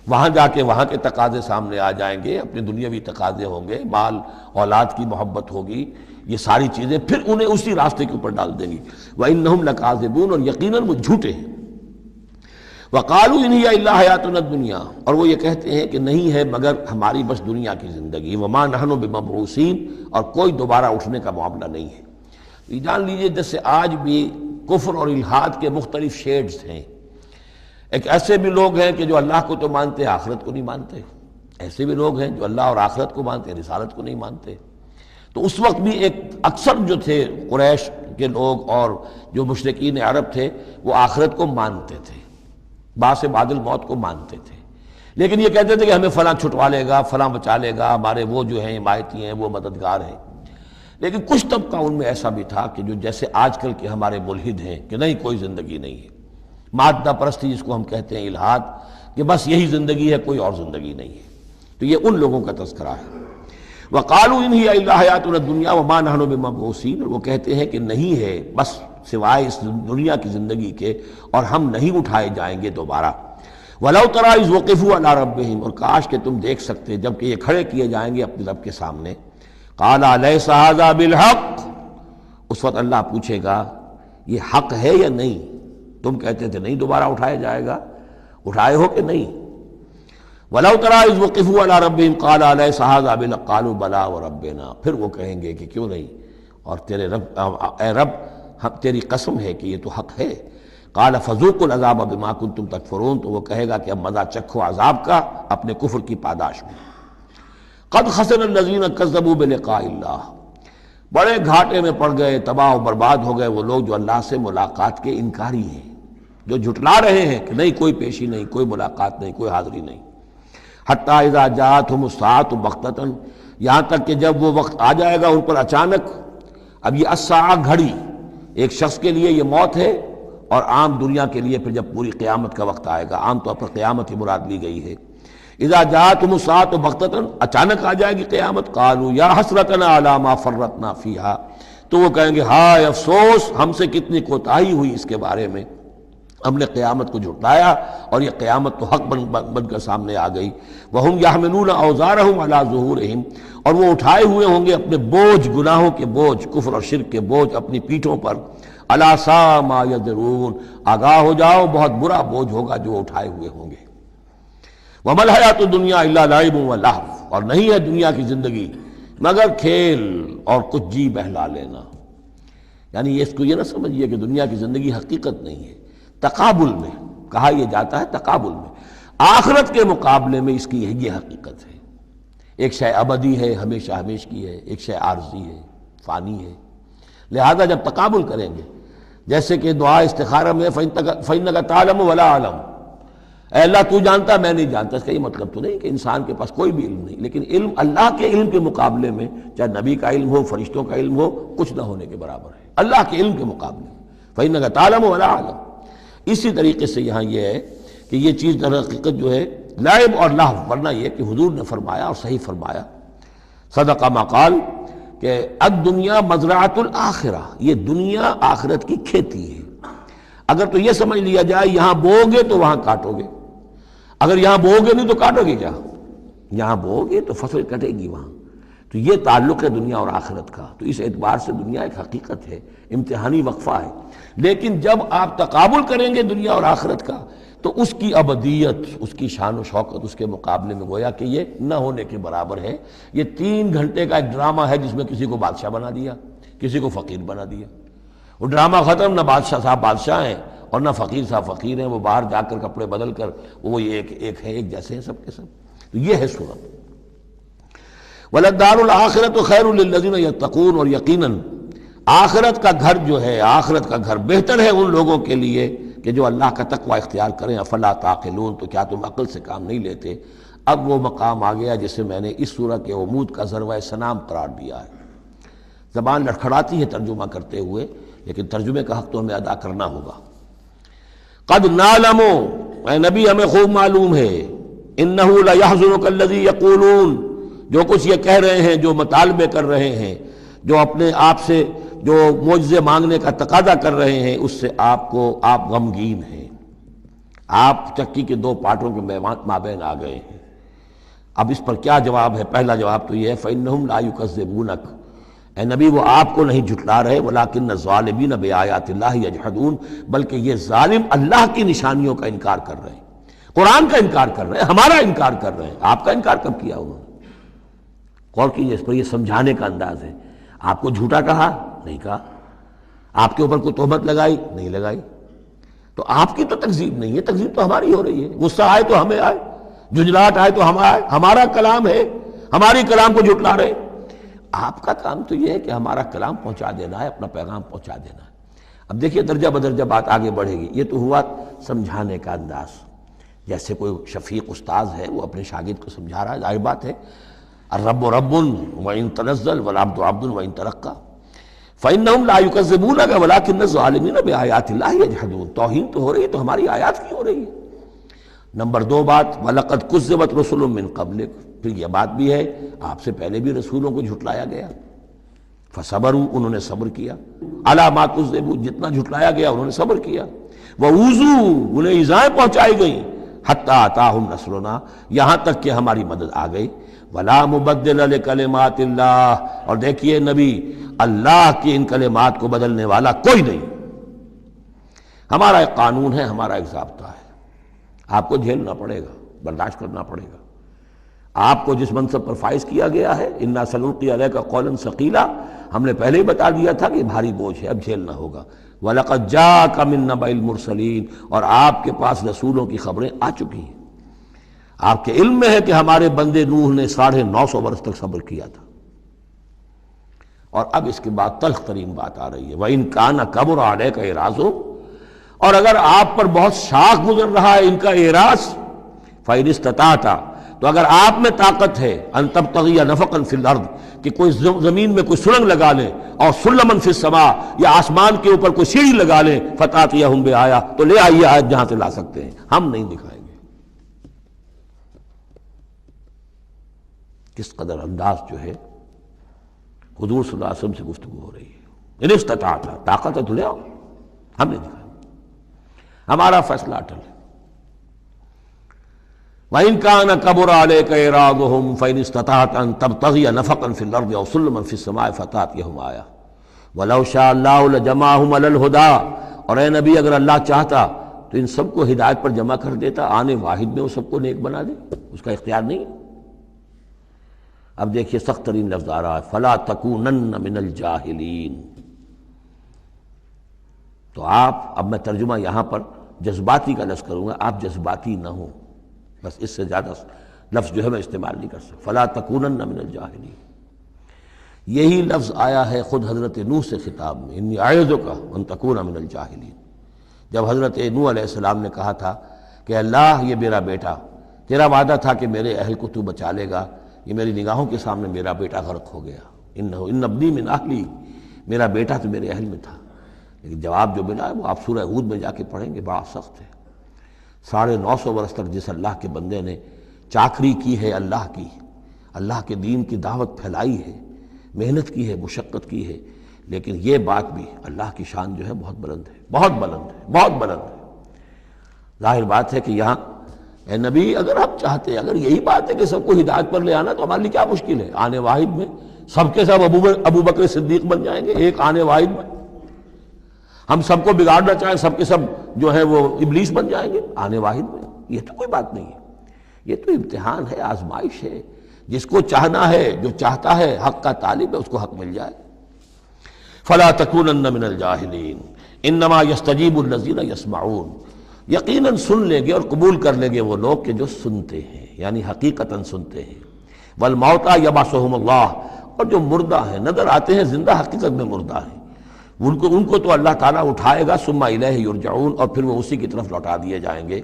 وہاں جا کے وہاں کے تقاضے سامنے آ جائیں گے، اپنے دنیاوی تقاضے ہوں گے، مال اولاد کی محبت ہوگی، یہ ساری چیزیں پھر انہیں اسی راستے کے اوپر ڈال دیں گی. وَإِنَّهُمْ لَكَاذِبُونَ، اور یقیناً وہ جھوٹے ہیں. وَقَالُوا إِنْ هِيَ إِلَّا حَيَاتُنَا الدُّنْيَا، اور وہ یہ کہتے ہیں کہ نہیں ہے مگر ہماری بس دنیا کی زندگی. وَمَا نَحْنُ بِمَبْعُوثِينَ، اور کوئی دوبارہ اٹھنے کا معاملہ نہیں ہے. یہ جان لیجئے جیسے آج بھی کفر اور الحاد کے مختلف شیڈز ہیں. ایک ایسے بھی لوگ ہیں کہ جو اللہ کو تو مانتے ہیں، آخرت کو نہیں مانتے. ایسے بھی لوگ ہیں جو اللہ اور آخرت کو مانتے ہیں، رسالت کو نہیں مانتے. تو اس وقت بھی ایک اکثر جو تھے قریش کے لوگ اور جو مشرکین عرب تھے وہ آخرت کو مانتے تھے، بعث بعد الموت کو مانتے تھے، لیکن یہ کہتے تھے کہ ہمیں فلاں چھٹوا لے گا، فلاں بچا لے گا، ہمارے وہ جو ہیں حمایتی ہیں، وہ مددگار ہیں. لیکن کچھ طبقہ ان میں ایسا بھی تھا کہ جو جیسے آج کل کے ہمارے ملحد ہیں کہ نہیں کوئی زندگی نہیں ہے، مادہ پرستی جس کو ہم کہتے ہیں، الحاد، کہ بس یہی زندگی ہے، کوئی اور زندگی نہیں ہے. تو یہ ان لوگوں کا تذکرہ ہے. وَقَالُوا إِنْ هِيَ إِلَّا حَيَاتُنَا الدُّنْيَا وَمَا نَحْنُ بِمَبْعُوثِينَ، وہ کہتے ہیں کہ نہیں ہے بس سوائے اس دنیا کی زندگی کے، اور ہم نہیں اٹھائے جائیں گے دوبارہ. وَلَوْ تَرَىٰ إِذْ وُقِفُوا عَلَىٰ رَبِّهِمْ، اور کاش کہ تم دیکھ سکتے جب کہ یہ کھڑے کیے جائیں گے اپنے رب کے سامنے. قَالَ أَلَيْسَ هَٰذَا بِالْحَقِّ، اس وقت اللہ پوچھے گا یہ حق ہے یا نہیں؟ تم کہتے تھے نہیں دوبارہ اٹھایا جائے گا، اٹھائے ہو کہ نہیں؟ وَلَوْ تَرَىٰ إِذْ وُقِفُوا عَلَىٰ رَبِّهِمْ قَالَ أَلَيْسَ هَٰذَا بِالْحَقِّ قَالُوا بَلَىٰ وَرَبِّنَا، پھر وہ کہیں گے کہ کیوں نہیں، اور تیرے رب، اے رب تیری قسم ہے کہ یہ تو حق ہے. قَالَ فَذُوقُوا الْعَذَابَ بِمَا كُنتُمْ تَكْفُرُونَ، تو وہ کہے گا کہ اب مزہ چکھو عذاب کا اپنے کفر کی پاداش میں. قَدْ خَسِرَ الَّذِينَ كَذَّبُوا بِلِقَاءِ اللَّهِ، بڑے گھاٹے میں پڑ گئے، تباہ و برباد ہو گئے وہ لوگ جو اللہ سے ملاقات کے انکاری ہیں، جو جھٹلا رہے ہیں کہ نہیں کوئی پیشی نہیں، کوئی ملاقات نہیں، کوئی حاضری نہیں. حتیٰ اذا جاءتہم الساعۃ بغتۃ، یہاں تک کہ جب وہ وقت آ جائے گا ان پر اچانک۔ اب یہ الساعہ گھڑی ایک شخص کے لیے یہ موت ہے، اور عام دنیا کے لیے پھر جب پوری قیامت کا وقت آئے گا، عام طور پر قیامت ہی مراد لی گئی ہے۔ اذا جاءتہم الساعۃ بغتۃ، اچانک آ جائے گی قیامت، قالوا یا حسرتنا علی ما فرطنا فیہا، تو وہ کہیں گے ہائے افسوس ہم سے کتنی کوتاہی ہوئی اس کے بارے میں، ہم نے قیامت کو جھٹلایا اور یہ قیامت تو حق بن کر سامنے آ گئی۔ وَهُمْ يَحْمِلُونَ أَوْزَارَهُمْ عَلَى ظُهُورِهِمْ، اور وہ اٹھائے ہوئے ہوں گے اپنے بوجھ، گناہوں کے بوجھ، کفر اور شرک کے بوجھ اپنی پیٹھوں پر۔ أَلَا سَاءَ مَا يَزِرُونَ، آگاہ ہو جاؤ بہت برا بوجھ ہوگا جو اٹھائے ہوئے ہوں گے۔ وَمَا الْحَيَاةُ الدُّنْيَا إِلَّا لَعِبٌ وَلَهْوٌ، اور نہیں ہے دنیا کی زندگی مگر کھیل اور کچھ جی بہلا لینا۔ یعنی اس کو یہ نہ سمجھیے کہ دنیا کی زندگی حقیقت نہیں ہے، تقابل میں کہا یہ جاتا ہے، تقابل میں آخرت کے مقابلے میں اس کی یہ حقیقت ہے۔ ایک شے ابدی ہے، ہمیشہ ہمیش کی ہے، ایک شے عارضی ہے، فانی ہے۔ لہذا جب تقابل کریں گے، جیسے کہ دعا استخارہ میں فَإِنَّكَ تَعْلَمُ وَلَا أَعْلَمُ، اے اللہ تو جانتا میں نہیں جانتا، اس کا یہ مطلب تو نہیں کہ انسان کے پاس کوئی بھی علم نہیں، لیکن علم اللہ کے علم کے مقابلے میں، چاہے نبی کا علم ہو، فرشتوں کا علم ہو، کچھ نہ ہونے کے برابر ہے اللہ کے علم کے مقابلے میں۔ فَإِنَّكَ تَعْلَمُ وَلَا أَعْلَمُ۔ اسی طریقے سے یہاں یہ ہے کہ یہ چیز در حقیقت جو ہے لعب اور لہو، ورنہ یہ کہ حضور نے فرمایا اور صحیح فرمایا، صدق ما قال، کہ الدنیا مزرعۃ الآخرہ، یہ دنیا آخرت کی کھیتی ہے۔ اگر تو یہ سمجھ لیا جائے یہاں بو گے تو وہاں کاٹو گے، اگر یہاں بو گے نہیں تو کاٹو گے کیا؟ یہاں بو گے تو فصل کٹے گی وہاں۔ تو یہ تعلق ہے دنیا اور آخرت کا، تو اس اعتبار سے دنیا ایک حقیقت ہے، امتحانی وقفہ ہے۔ لیکن جب آپ تقابل کریں گے دنیا اور آخرت کا تو اس کی ابدیت، اس کی شان و شوکت اس کے مقابلے میں گویا کہ یہ نہ ہونے کے برابر ہے۔ یہ 3 گھنٹے کا ایک ڈرامہ ہے جس میں کسی کو بادشاہ بنا دیا، کسی کو فقیر بنا دیا۔ وہ ڈرامہ ختم، نہ بادشاہ صاحب بادشاہ ہیں اور نہ فقیر صاحب فقیر ہیں، وہ باہر جا کر کپڑے بدل کر وہ ایک ہے، ایک جیسے ہیں سب کے سب۔ تو یہ ہے صورت۔ وَلَلدَّارُ الْآخِرَةُ خَيْرٌ لِلَّذِينَ يَتَّقُونَ، اور یقیناً آخرت کا گھر جو ہے، آخرت کا گھر بہتر ہے ان لوگوں کے لیے کہ جو اللہ کا تقوی اختیار کریں۔ افلا تعقلون، تو کیا تم عقل سے کام نہیں لیتے؟ اب وہ مقام آ گیا جسے میں نے اس سورہ کے عمود کا ذروہ سنام قرار دیا ہے۔ زبان لڑکھڑاتی ہے ترجمہ کرتے ہوئے، لیکن ترجمے کا حق تو ہمیں ادا کرنا ہوگا۔ قد نعلم، اے نبی ہمیں خوب معلوم ہے، انہ لیحزنک الذی یقولون، جو کچھ یہ کہہ رہے ہیں، جو مطالبے کر رہے ہیں، جو اپنے آپ سے جو معجزے مانگنے کا تقاضا کر رہے ہیں، اس سے آپ غمگین ہیں، آپ چکی کے 2 پارٹوں کے مابین آ گئے ہیں۔ اب اس پر کیا جواب ہے؟ پہلا جواب تو یہ ہے فإنہم لا یکذبونک، اے نبی وہ آپ کو نہیں جھٹلا رہے، ولکن الظالمین بآیات اللہ یجحدون، بلکہ یہ ظالم اللہ کی نشانیوں کا انکار کر رہے ہیں، قرآن کا انکار کر رہے ہیں، ہمارا انکار کر رہے ہیں۔ آپ کا انکار کب کیا انہوں نے؟ غور کیجیے، اس پر یہ سمجھانے کا انداز ہے۔ آپ کو جھوٹا کہا؟ نہیں کہا۔ آپ کے اوپر کوئی تہمت لگائی؟ نہیں لگائی۔ تو آپ کی تو تکذیب نہیں ہے، تکذیب تو ہماری ہو رہی ہے۔ غصہ آئے تو ہمیں آئے، جھنجھلاہٹ آئے تو ہمیں آئے، ہمارا کلام ہے، ہماری کلام کو جھٹلا رہے۔ آپ کا کام تو یہ ہے کہ ہمارا کلام پہنچا دینا ہے، اپنا پیغام پہنچا دینا ہے۔ اب دیکھیے درجہ بدرجہ بات آگے بڑھے گی۔ یہ تو ہوا سمجھانے کا انداز، جیسے کوئی شفیق استاذ ہے وہ اپنے شاگرد کو سمجھا رہا ہے، ظاہر بات ہے الرب رب وإن تنزل والعبد عبد وإن ترقى فإنهم لا يكذبونك ولكن الظالمين بآيات الله يجحدون۔ توہین تو ہو رہی ہے، تو ہماری آیات کی ہو رہی ہے۔ نمبر 2 بات وَلَقَدْ كُذِّبَتْ رُسُلٌ مِّن قَبْلِكَ، پھر یہ بات بھی ہے آپ سے پہلے بھی رسولوں کو جھٹلایا گیا، فصبروا، انہوں نے صبر کیا، عَلَىٰ مَا كُذِّبُوا، جتنا جھٹلایا گیا انہوں نے صبر کیا، وَأُوذُوا، انہیں ایذائیں پہنچائی گئیں، حَتَّىٰ أَتَاهُمْ نَصْرُنَا، یہاں تک کہ ہماری مدد آ گئی، وَلَا مُبَدِّلَ لِكَلِمَاتِ اللَّهِ، اور دیکھیے نبی اللہ کی ان کلمات کو بدلنے والا کوئی نہیں۔ ہمارا ایک قانون ہے، ہمارا ایک ضابطہ ہے، آپ کو جھیلنا پڑے گا، برداشت کرنا پڑے گا۔ آپ کو جس منصب پر فائز کیا گیا ہے، اِنَّا سَنُلْقِي عَلَيْكَ قَوْلًا ثَقِيلًا، ہم نے پہلے ہی بتا دیا تھا کہ بھاری بوجھ ہے، اب جھیلنا ہوگا۔ وَلَقَدْ جَاءَكَ مِن نَّبَإِ الْمُرْسَلِينَ، اور آپ کے پاس رسولوں کی خبریں آ چکی ہیں۔ آپ کے علم میں ہے کہ ہمارے بندے نوح نے 950 برس تک صبر کیا تھا۔ اور اب اس کے بعد تلخ ترین بات آ رہی ہے، وَإِن كَانَ كَبُرَ عَلَيْكَ إِعْرَاضُهُمْ، اور اگر آپ پر بہت شاق گزر رہا ہے ان کا اعراض، فَإِنِ اسْتَطَعْتَ، تو اگر آپ میں طاقت ہے ان تبتغی نفقا فی الارض کہ کوئی زمین میں کوئی سرنگ لگا لیں اور سلما فی السماء یا آسمان کے اوپر کوئی سیڑھی لگا لیں فتاتیہم بآیہ تو لے آئیے آیت جہاں سے لا سکتے ہیں، ہم نہیں دکھائیں گے۔ کس قدر انداز جو ہے حضور صلی اللہ علیہ وسلم سے گفتگو ہو رہی ہے۔ ان استطاعت، طاقت ہے تو لے آؤ، ہم نہیں دکھائیں گے، ہمارا فیصلہ اٹل ہے۔ وَإِن كَانَ كَبُرَ عَلَيْكَ إِعْرَاضُهُمْ فَإِنِ اسْتَطَعْتَ أَن تَبْتَغِيَ نَفَقًا فِي الْأَرْضِ أَوْ سُلَّمًا فِي السَّمَاءِ فَتَأْتِيَهُمْ آیَةٌ وَلَوْ شَاءَ اللَّهُ لَجَمَعَهُمْ عَلَى الْهُدَىٰ، اور اے نبی اگر اللہ چاہتا تو ان سب کو ہدایت پر جمع کر دیتا، آنے واحد میں وہ سب کو نیک بنا دے، اس کا اختیار نہیں ہے۔ اب دیکھیے سخت ترین لفظ آ رہا ہے فَلَا تَكُونَنَّ مِنَ الْجَاهِلِينَ۔ تو آپ، اب میں ترجمہ یہاں پر جذباتی کا لفظ کروں گا، آپ جذباتی نہ ہوں، بس اس سے زیادہ لفظ جو ہے میں استعمال نہیں کر سکتا۔ فلا تکونن من الجاہلین، یہی لفظ آیا ہے خود حضرت نوح سے خطاب میں، انی اعوذک ان تکون من الجاہلین۔ جب حضرت نوح علیہ السلام نے کہا تھا کہ اللہ یہ میرا بیٹا، تیرا وعدہ تھا کہ میرے اہل کو تو بچا لے گا، یہ میری نگاہوں کے سامنے میرا بیٹا غرق ہو گیا، ان ابنی من اہلی، میرا بیٹا تو میرے اہل میں تھا۔ لیکن جواب جو ملا ہے وہ آپ سورہ ہود میں جا کے پڑھیں گے، بڑا سخت ہے۔ 950 برس تک جس اللہ کے بندے نے چاکری کی ہے اللہ کی، اللہ کے دین کی دعوت پھیلائی ہے، محنت کی ہے، مشقت کی ہے، لیکن یہ بات بھی اللہ کی شان جو ہے بہت بلند ہے، بہت بلند ہے، بہت بلند ہے۔ ظاہر بات ہے کہ یہاں اے نبی اگر آپ چاہتے، اگر یہی بات ہے کہ سب کو ہدایت پر لے آنا تو ہمارے لیے کیا مشکل ہے؟ آنے واحد میں سب کے سب ابو بکر صدیق بن جائیں گے، ایک آنے واحد میں ہم سب کو بگاڑنا چاہیں سب کے سب جو ہے وہ ابلیس بن جائیں گے آنے واحد میں، یہ تو کوئی بات نہیں ہے، یہ تو امتحان ہے، آزمائش ہے۔ جس کو چاہنا ہے، جو چاہتا ہے، حق کا طالب ہے، اس کو حق مل جائے۔ فلا تکونن من الجاہلین انما یستجیب الذین یسمعون، یقیناً سن لیں گے اور قبول کر لیں گے وہ لوگ کہ جو سنتے ہیں، یعنی حقیقتاً سنتے ہیں۔ والموتى یبعثهم اللہ، اور جو مردہ ہیں نظر آتے ہیں زندہ، حقیقت میں مردہ ہیں، ان کو تو اللہ تعالیٰ اٹھائے گا، ثم الیہ یرجعون، اور پھر وہ اسی کی طرف لوٹا دیے جائیں گے۔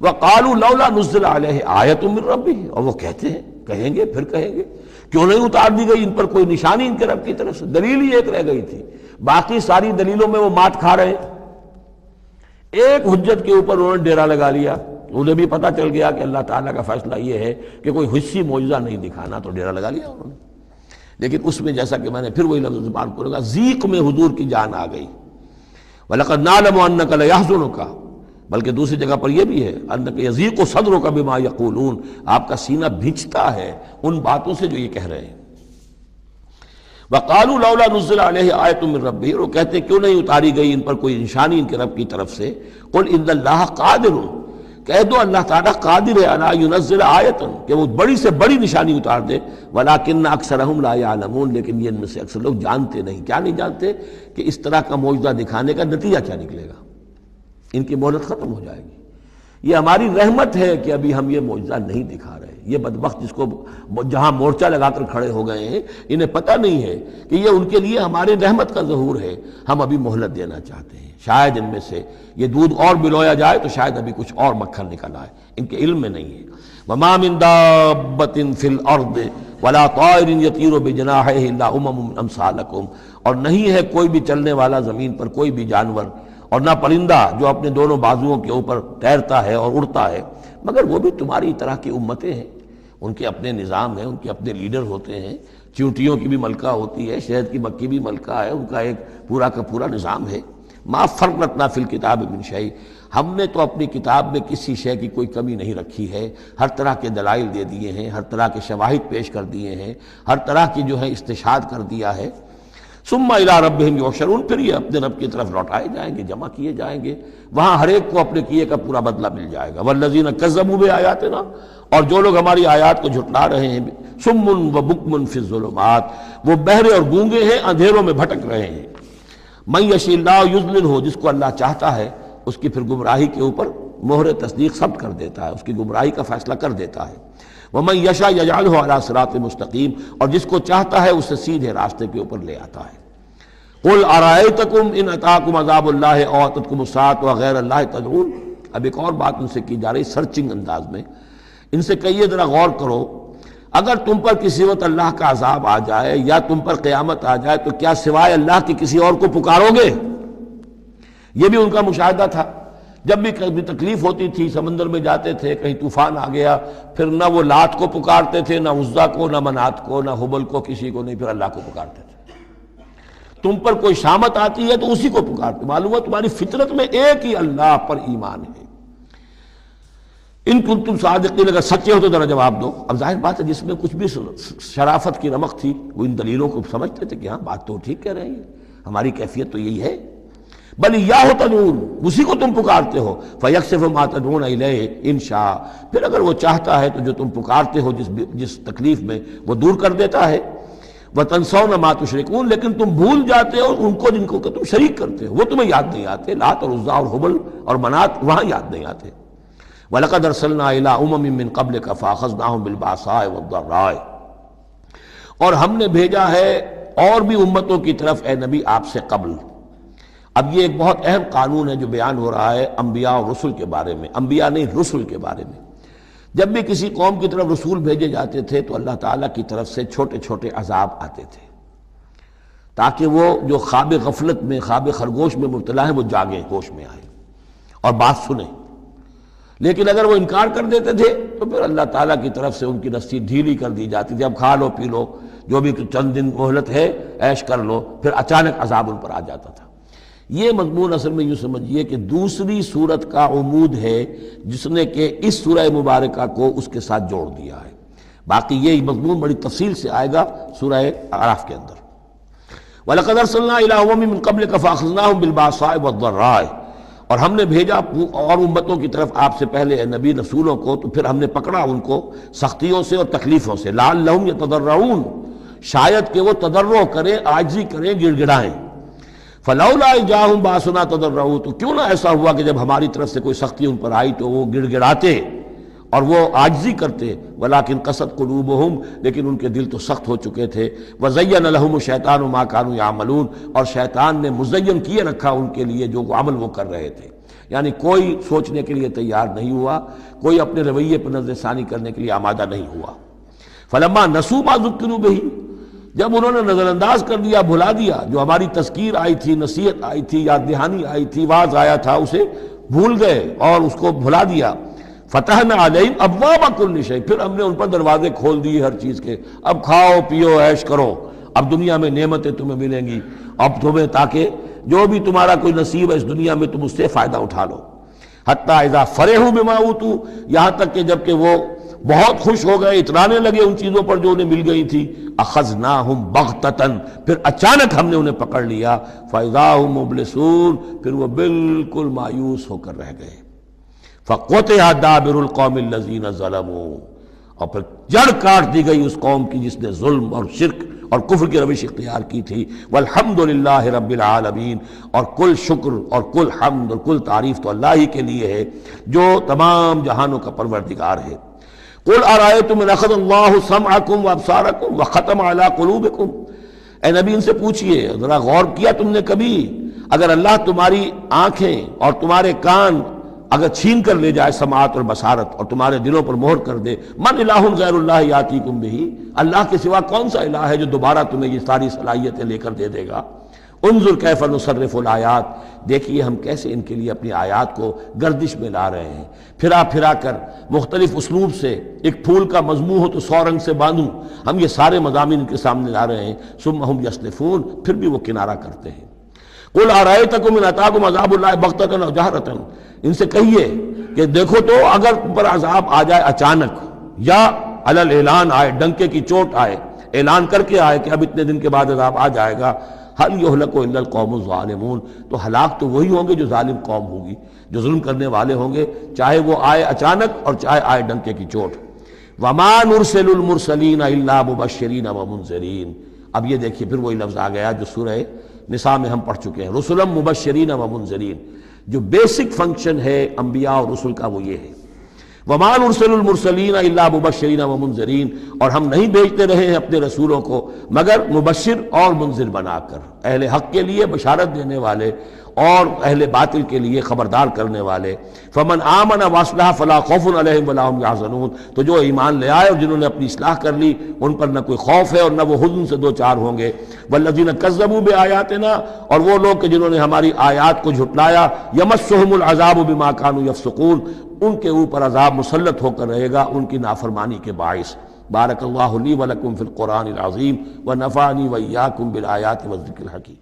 وقالوا لولا نزل علیہ آیۃ من ربہ، اور وہ کہتے ہیں، کہیں گے پھر کہیں گے کیوں نہیں اتار دی گئی ان پر کوئی نشانی ان کے رب کی طرف سے؟ دلیل ہی ایک رہ گئی تھی، باقی ساری دلیلوں میں وہ مات کھا رہے ہیں، ایک حجت کے اوپر انہوں نے ڈیرا لگا لیا، انہیں بھی پتہ چل گیا کہ اللہ تعالیٰ کا فیصلہ یہ ہے کہ کوئی حسی معجزہ نہیں دکھانا، تو ڈیرا لگا لیا انہوں نے۔ لیکن اس میں جیسا کہ میں نے پھر وہی لفظ زبان کروں گا، ذیق میں حضور کی جان آ گئی۔ وَلَقَدْ نَعْلَمُ أَنَّكَ لَيَحْزُنُكَ، بلکہ دوسری جگہ پر یہ بھی ہے أَنَّكَ يَضِيقُ صَدْرُكَ بِمَا يَقُولُونَ، آپ کا سینہ بھینچتا ہے ان باتوں سے جو یہ کہہ رہے ہیں۔ وَقَالُوا لَوْلَا نُزِّلَ عَلَيْهِ آیَةٌ مِّن رَبِّهِ، وہ کہتے ہیں کیوں نہیں اتاری گئی ان پر کوئی نشانی ان کے رب کی طرف سے۔ قُلْ إِنَّ اللَّهَ قَادِرٌ، کہہ دو اللہ تعالیٰ قادر ہے علی ينزل آیۃ، کہ وہ بڑی سے بڑی نشانی اتار دے، ولیکن اکثرہم لا یعلمون، لیکن یہ ان میں سے اکثر لوگ جانتے نہیں۔ کیا نہیں جانتے؟ کہ اس طرح کا معجزہ دکھانے کا نتیجہ کیا نکلے گا، ان کی مہلت ختم ہو جائے گی۔ یہ ہماری رحمت ہے کہ ابھی ہم یہ معجزہ نہیں دکھا رہے۔ یہ بدبخت جس کو جہاں مورچہ لگا کر کھڑے ہو گئے ہیں، انہیں پتہ نہیں ہے کہ یہ ان کے لیے ہماری رحمت کا ظہور ہے، ہم ابھی مہلت دینا چاہتے ہیں، شاید ان میں سے یہ دودھ اور بلویا جائے تو شاید ابھی کچھ اور مکھن نکل آئے، ان کے علم میں نہیں ہے۔ وَمَا مِن دَابَّةٍ فِي الْأَرْضِ وَلَا طَائِرٍ يَطِيرُ بِجَنَاحَيْهِ إِلَّا أُمَمٌ أَمْثَالُكُمْ، اور نہیں ہے کوئی بھی چلنے والا زمین پر، کوئی بھی جانور اور نہ پرندہ جو اپنے دونوں بازوؤں کے اوپر تیرتا ہے اور اڑتا ہے، مگر وہ بھی تمہاری طرح کی امتیں ہیں، ان کے اپنے نظام ہیں، ان کے اپنے لیڈر ہوتے ہیں، چیونٹیوں کی بھی ملکہ ہوتی ہے، شہد کی مکھی بھی ملکہ ہے، ان کا ایک پورا کا پورا نظام ہے۔ ما فرطنا فی الکتاب من شیء، ہم نے تو اپنی کتاب میں کسی شے کی کوئی کمی نہیں رکھی ہے، ہر طرح کے دلائل دے دیے ہیں، ہر طرح کے شواہد پیش کر دیے ہیں، ہر طرح کی جو ہے استشہاد کر دیا ہے۔ ثم الی ربہم یحشرون، پھر یہ اپنے رب کی طرف لوٹائے جائیں گے، جمع کیے جائیں گے، وہاں ہر ایک کو اپنے کیے کا پورا بدلہ مل جائے گا۔ والذین کذبوا بآیاتنا، اور جو لوگ ہماری آیات کو جھٹلا رہے ہیں، صم و بکم فی الظلمات، وہ بہرے اور گونگے ہیں، اندھیروں میں بھٹک رہے ہیں۔ من یشاء اللہ یضللہ، جس کو اللہ چاہتا ہے اس کی پھر گمراہی کے اوپر مہر تصدیق ثبت کر دیتا ہے، اس کی گمراہی کا فیصلہ کر دیتا ہے۔ ومن یشاء یجعلہ علی صراط مستقیم، اور جس کو چاہتا ہے اسے سیدھے راستے کے اوپر لے آتا ہے۔ قل ارأیتکم ان اتاکم عذاب اللہ او اتتکم الساعۃ وغیر اللہ تدعون، اب ایک اور بات ان سے کی جا رہی سرچنگ انداز میں، ان سے کہیے ذرا غور کرو، اگر تم پر کسی وقت اللہ کا عذاب آ جائے یا تم پر قیامت آ جائے تو کیا سوائے اللہ کے کسی اور کو پکارو گے؟ یہ بھی ان کا مشاہدہ تھا۔ جب بھی کبھی تکلیف ہوتی تھی سمندر میں جاتے تھے، کہیں طوفان آ گیا، پھر نہ وہ لات کو پکارتے تھے، نہ عزا کو، نہ منات کو، نہ حبل کو، کسی کو نہیں، پھر اللہ کو پکارتے تھے۔ تم پر کوئی شامت آتی ہے تو اسی کو پکارتے، معلوم ہے تمہاری فطرت میں ایک ہی اللہ پر ایمان ہے۔ ان کنتم صادقین، اگر سچے ہو تو ذرا جواب دو۔ اب ظاہر بات ہے جس میں کچھ بھی شرافت کی رمق تھی وہ ان دلیلوں کو سمجھتے تھے کہ ہاں بات تو ٹھیک کہہ رہے ہیں، ہماری کیفیت تو یہی ہے۔ بل ایاہ تدعون، اسی کو تم پکارتے ہو، فیکشف ما تدعون الیہ ان شاء، پھر اگر وہ چاہتا ہے تو جو تم پکارتے ہو جس تکلیف میں وہ دور کر دیتا ہے۔ وتنسون ما تشرکون، لیکن تم بھول جاتے ہو ان کو جن کو کہ تم شریک کرتے ہو، وہ تمہیں یاد نہیں آتے، لات اور عزا اور حبل اور منات وہاں یاد نہیں آتے۔ وَلَقَدْ أَرْسَلْنَا إِلَىٰ أُمَمٍ مِّن قَبْلِكَ فَأَخَذْنَاهُم بِالْبَأْسَاءِ وَالضَّرَّاءِ، اور ہم نے بھیجا ہے اور بھی امتوں کی طرف اے نبی آپ سے قبل۔ اب یہ ایک بہت اہم قانون ہے جو بیان ہو رہا ہے انبیاء اور رسل کے بارے میں، انبیاء نہیں رسل کے بارے میں۔ جب بھی کسی قوم کی طرف رسول بھیجے جاتے تھے تو اللہ تعالیٰ کی طرف سے چھوٹے چھوٹے عذاب آتے تھے تاکہ وہ جو خواب غفلت میں، خواب خرگوش میں مبتلا ہے وہ جاگیں، ہوش میں آئیں اور بات سنیں۔ لیکن اگر وہ انکار کر دیتے تھے تو پھر اللہ تعالیٰ کی طرف سے ان کی رسی ڈھیلی کر دی جاتی تھی، اب کھا لو پی لو، جو بھی چند دن مہلت ہے عیش کر لو، پھر اچانک عذاب ان پر آ جاتا تھا۔ یہ مضمون اصل میں یوں سمجھیے کہ دوسری سورت کا عمود ہے جس نے کہ اس سورہ مبارکہ کو اس کے ساتھ جوڑ دیا ہے۔ باقی یہ مضمون بڑی تفصیل سے آئے گا سورہ اعراف کے اندر۔ وَلَقَدْ أَرْسَلْنَا إِلَىٰ أُمَمٍ مِّن قَبْلِكَ فَأَخَذْنَاهُم بِالْبَأْسَاءِ وَالضَّرَّاءِ، اور ہم نے بھیجا اور امتوں کی طرف آپ سے پہلے اے نبی رسولوں کو، تو پھر ہم نے پکڑا ان کو سختیوں سے اور تکلیفوں سے، لعلہم یتضرعون، شاید کہ وہ تضرع کریں، عاجزی کریں، گڑ گڑائیں۔ فلولا اذ جاءہم باسنا تضرعوا، تو کیوں نہ ایسا ہوا کہ جب ہماری طرف سے کوئی سختی ان پر آئی تو وہ گڑ گڑاتے اور وہ عاجزی کرتے، ولکن قست قلوبہم، لیکن ان کے دل تو سخت ہو چکے تھے، وزین لہم الشیطان ما کانوا یعملون، اور شیطان نے مزین کیے رکھا ان کے لیے جو عمل وہ کر رہے تھے۔ یعنی کوئی سوچنے کے لیے تیار نہیں ہوا، کوئی اپنے رویے پر نظر ثانی کرنے کے لیے آمادہ نہیں ہوا۔ فلما نسوا ما ذکروا بہ، جب انہوں نے نظر انداز کر دیا، بھلا دیا، جو ہماری تذکیر آئی تھی، نصیحت آئی تھی، یاد دہانی آئی تھی، واعظ آیا تھا، اسے بھول گئے اور اس کو بھلا دیا۔ فتحنا علیہم ابواب کل شیء، پھر ہم نے ان پر دروازے کھول دیے ہر چیز کے، اب کھاؤ پیو عیش کرو، اب دنیا میں نعمتیں تمہیں ملیں گی، اب تمہیں تاکہ جو بھی تمہارا کوئی نصیب ہے اس دنیا میں تم اس سے فائدہ اٹھا لو۔ حتی اذا فرحوا بما اوتوا، یہاں تک کہ جب کہ وہ بہت خوش ہو گئے، اترانے لگے ان چیزوں پر جو انہیں مل گئی تھی، اخذناہم بغتۃ، پھر اچانک ہم نے انہیں پکڑ لیا، فاذا ہم مبلسون، پھر وہ بالکل مایوس ہو کر رہ گئے۔ فقطع دابر القوم الذین ظلموا، اور پھر جڑ کاٹ دی گئی اس قوم کی جس نے ظلم اور شرک اور کفر کی روش اختیار کی تھی۔ والحمدللہ رب العالمین، اور کل شکر اور کل حمد اور کل تعریف تو اللہ ہی کے لیے ہے جو تمام جہانوں کا پروردگار ہے۔ قل ارأیتم ان اخذ اللہ سمعکم وابصارکم وختم علی قلوبکم، اے نبی ان سے پوچھئے، ذرا غور کیا تم نے کبھی، اگر اللہ تمہاری آنکھیں اور تمہارے کان اگر چھین کر لے جائے سماعت اور بصارت اور تمہارے دلوں پر مہر کر دے، من الہ غیر اللہ یاتیکم بہ، اللہ کے سوا کون سا الہ ہے جو دوبارہ تمہیں یہ ساری صلاحیتیں لے کر دے دے گا۔ انظر کیف نصرف الآیات، دیکھیے ہم کیسے ان کے لیے اپنی آیات کو گردش میں لا رہے ہیں، پھرا پھرا کر مختلف اسلوب سے، ایک پھول کا مضمون ہو تو 100 رنگ سے باندھوں، ہم یہ سارے مضامین ان کے سامنے لا رہے ہیں، ثم ہم یصلفون، پھر بھی وہ کنارہ کرتے ہیں۔ قل ارأیتکم ان اتاکم عذاب اللہ بغتۃ او جہرۃ، ان سے کہیے کہ دیکھو تو اگر تم پر عذاب آ جائے اچانک یا علی الاعلان آئے، ڈنکے کی چوٹ آئے، اعلان کر کے آئے کہ اب اتنے دن کے بعد عذاب آ جائے گا، هل يهلك الا القوم الظالمون، تو ہلاک تو وہی ہوں گے جو ظالم قوم ہوگی، جو ظلم کرنے والے ہوں گے، چاہے وہ آئے اچانک اور چاہے آئے ڈنکے کی چوٹ۔ وما نرسل المرسلین الا مبشرین ومنذرین، اب یہ دیکھیے پھر وہی لفظ آ گیا جو سورہ نساء میں ہم پڑھ چکے ہیں، رسلا مبشرین ومنذرین، جو بیسک فنکشن ہے انبیاء اور رسل کا وہ یہ ہے۔ وَمَا نُرْسِلُ الْمُرْسَلِينَ إِلَّا مُبَشِّرِينَ وَمُنذِرِينَ، اور ہم نہیں بھیجتے رہے ہیں اپنے رسولوں کو مگر مبشر اور منذر بنا کر، اہل حق کے لیے بشارت دینے والے اور اہل باطل کے لیے خبردار کرنے والے۔ فمن آمن واصلح فلا خوف علیہم ولا هم يحزنون، تو جو ایمان لے آئے اور جنہوں نے اپنی اصلاح کر لی ان پر نہ کوئی خوف ہے اور نہ وہ حزن سے دو چار ہوں گے۔ والذین کذبوا بآیاتنا، اور وہ لوگ کہ جنہوں نے ہماری آیات کو جھٹلایا، یمسهم العذاب بما كانوا يفسقون، ان کے اوپر عذاب مسلط ہو کر رہے گا ان کی نافرمانی کے باعث۔ بارک اللہ لی ولکم فی القرآن العظیم ونفعنی وإیاکم بالآیات والذکر الحکیم۔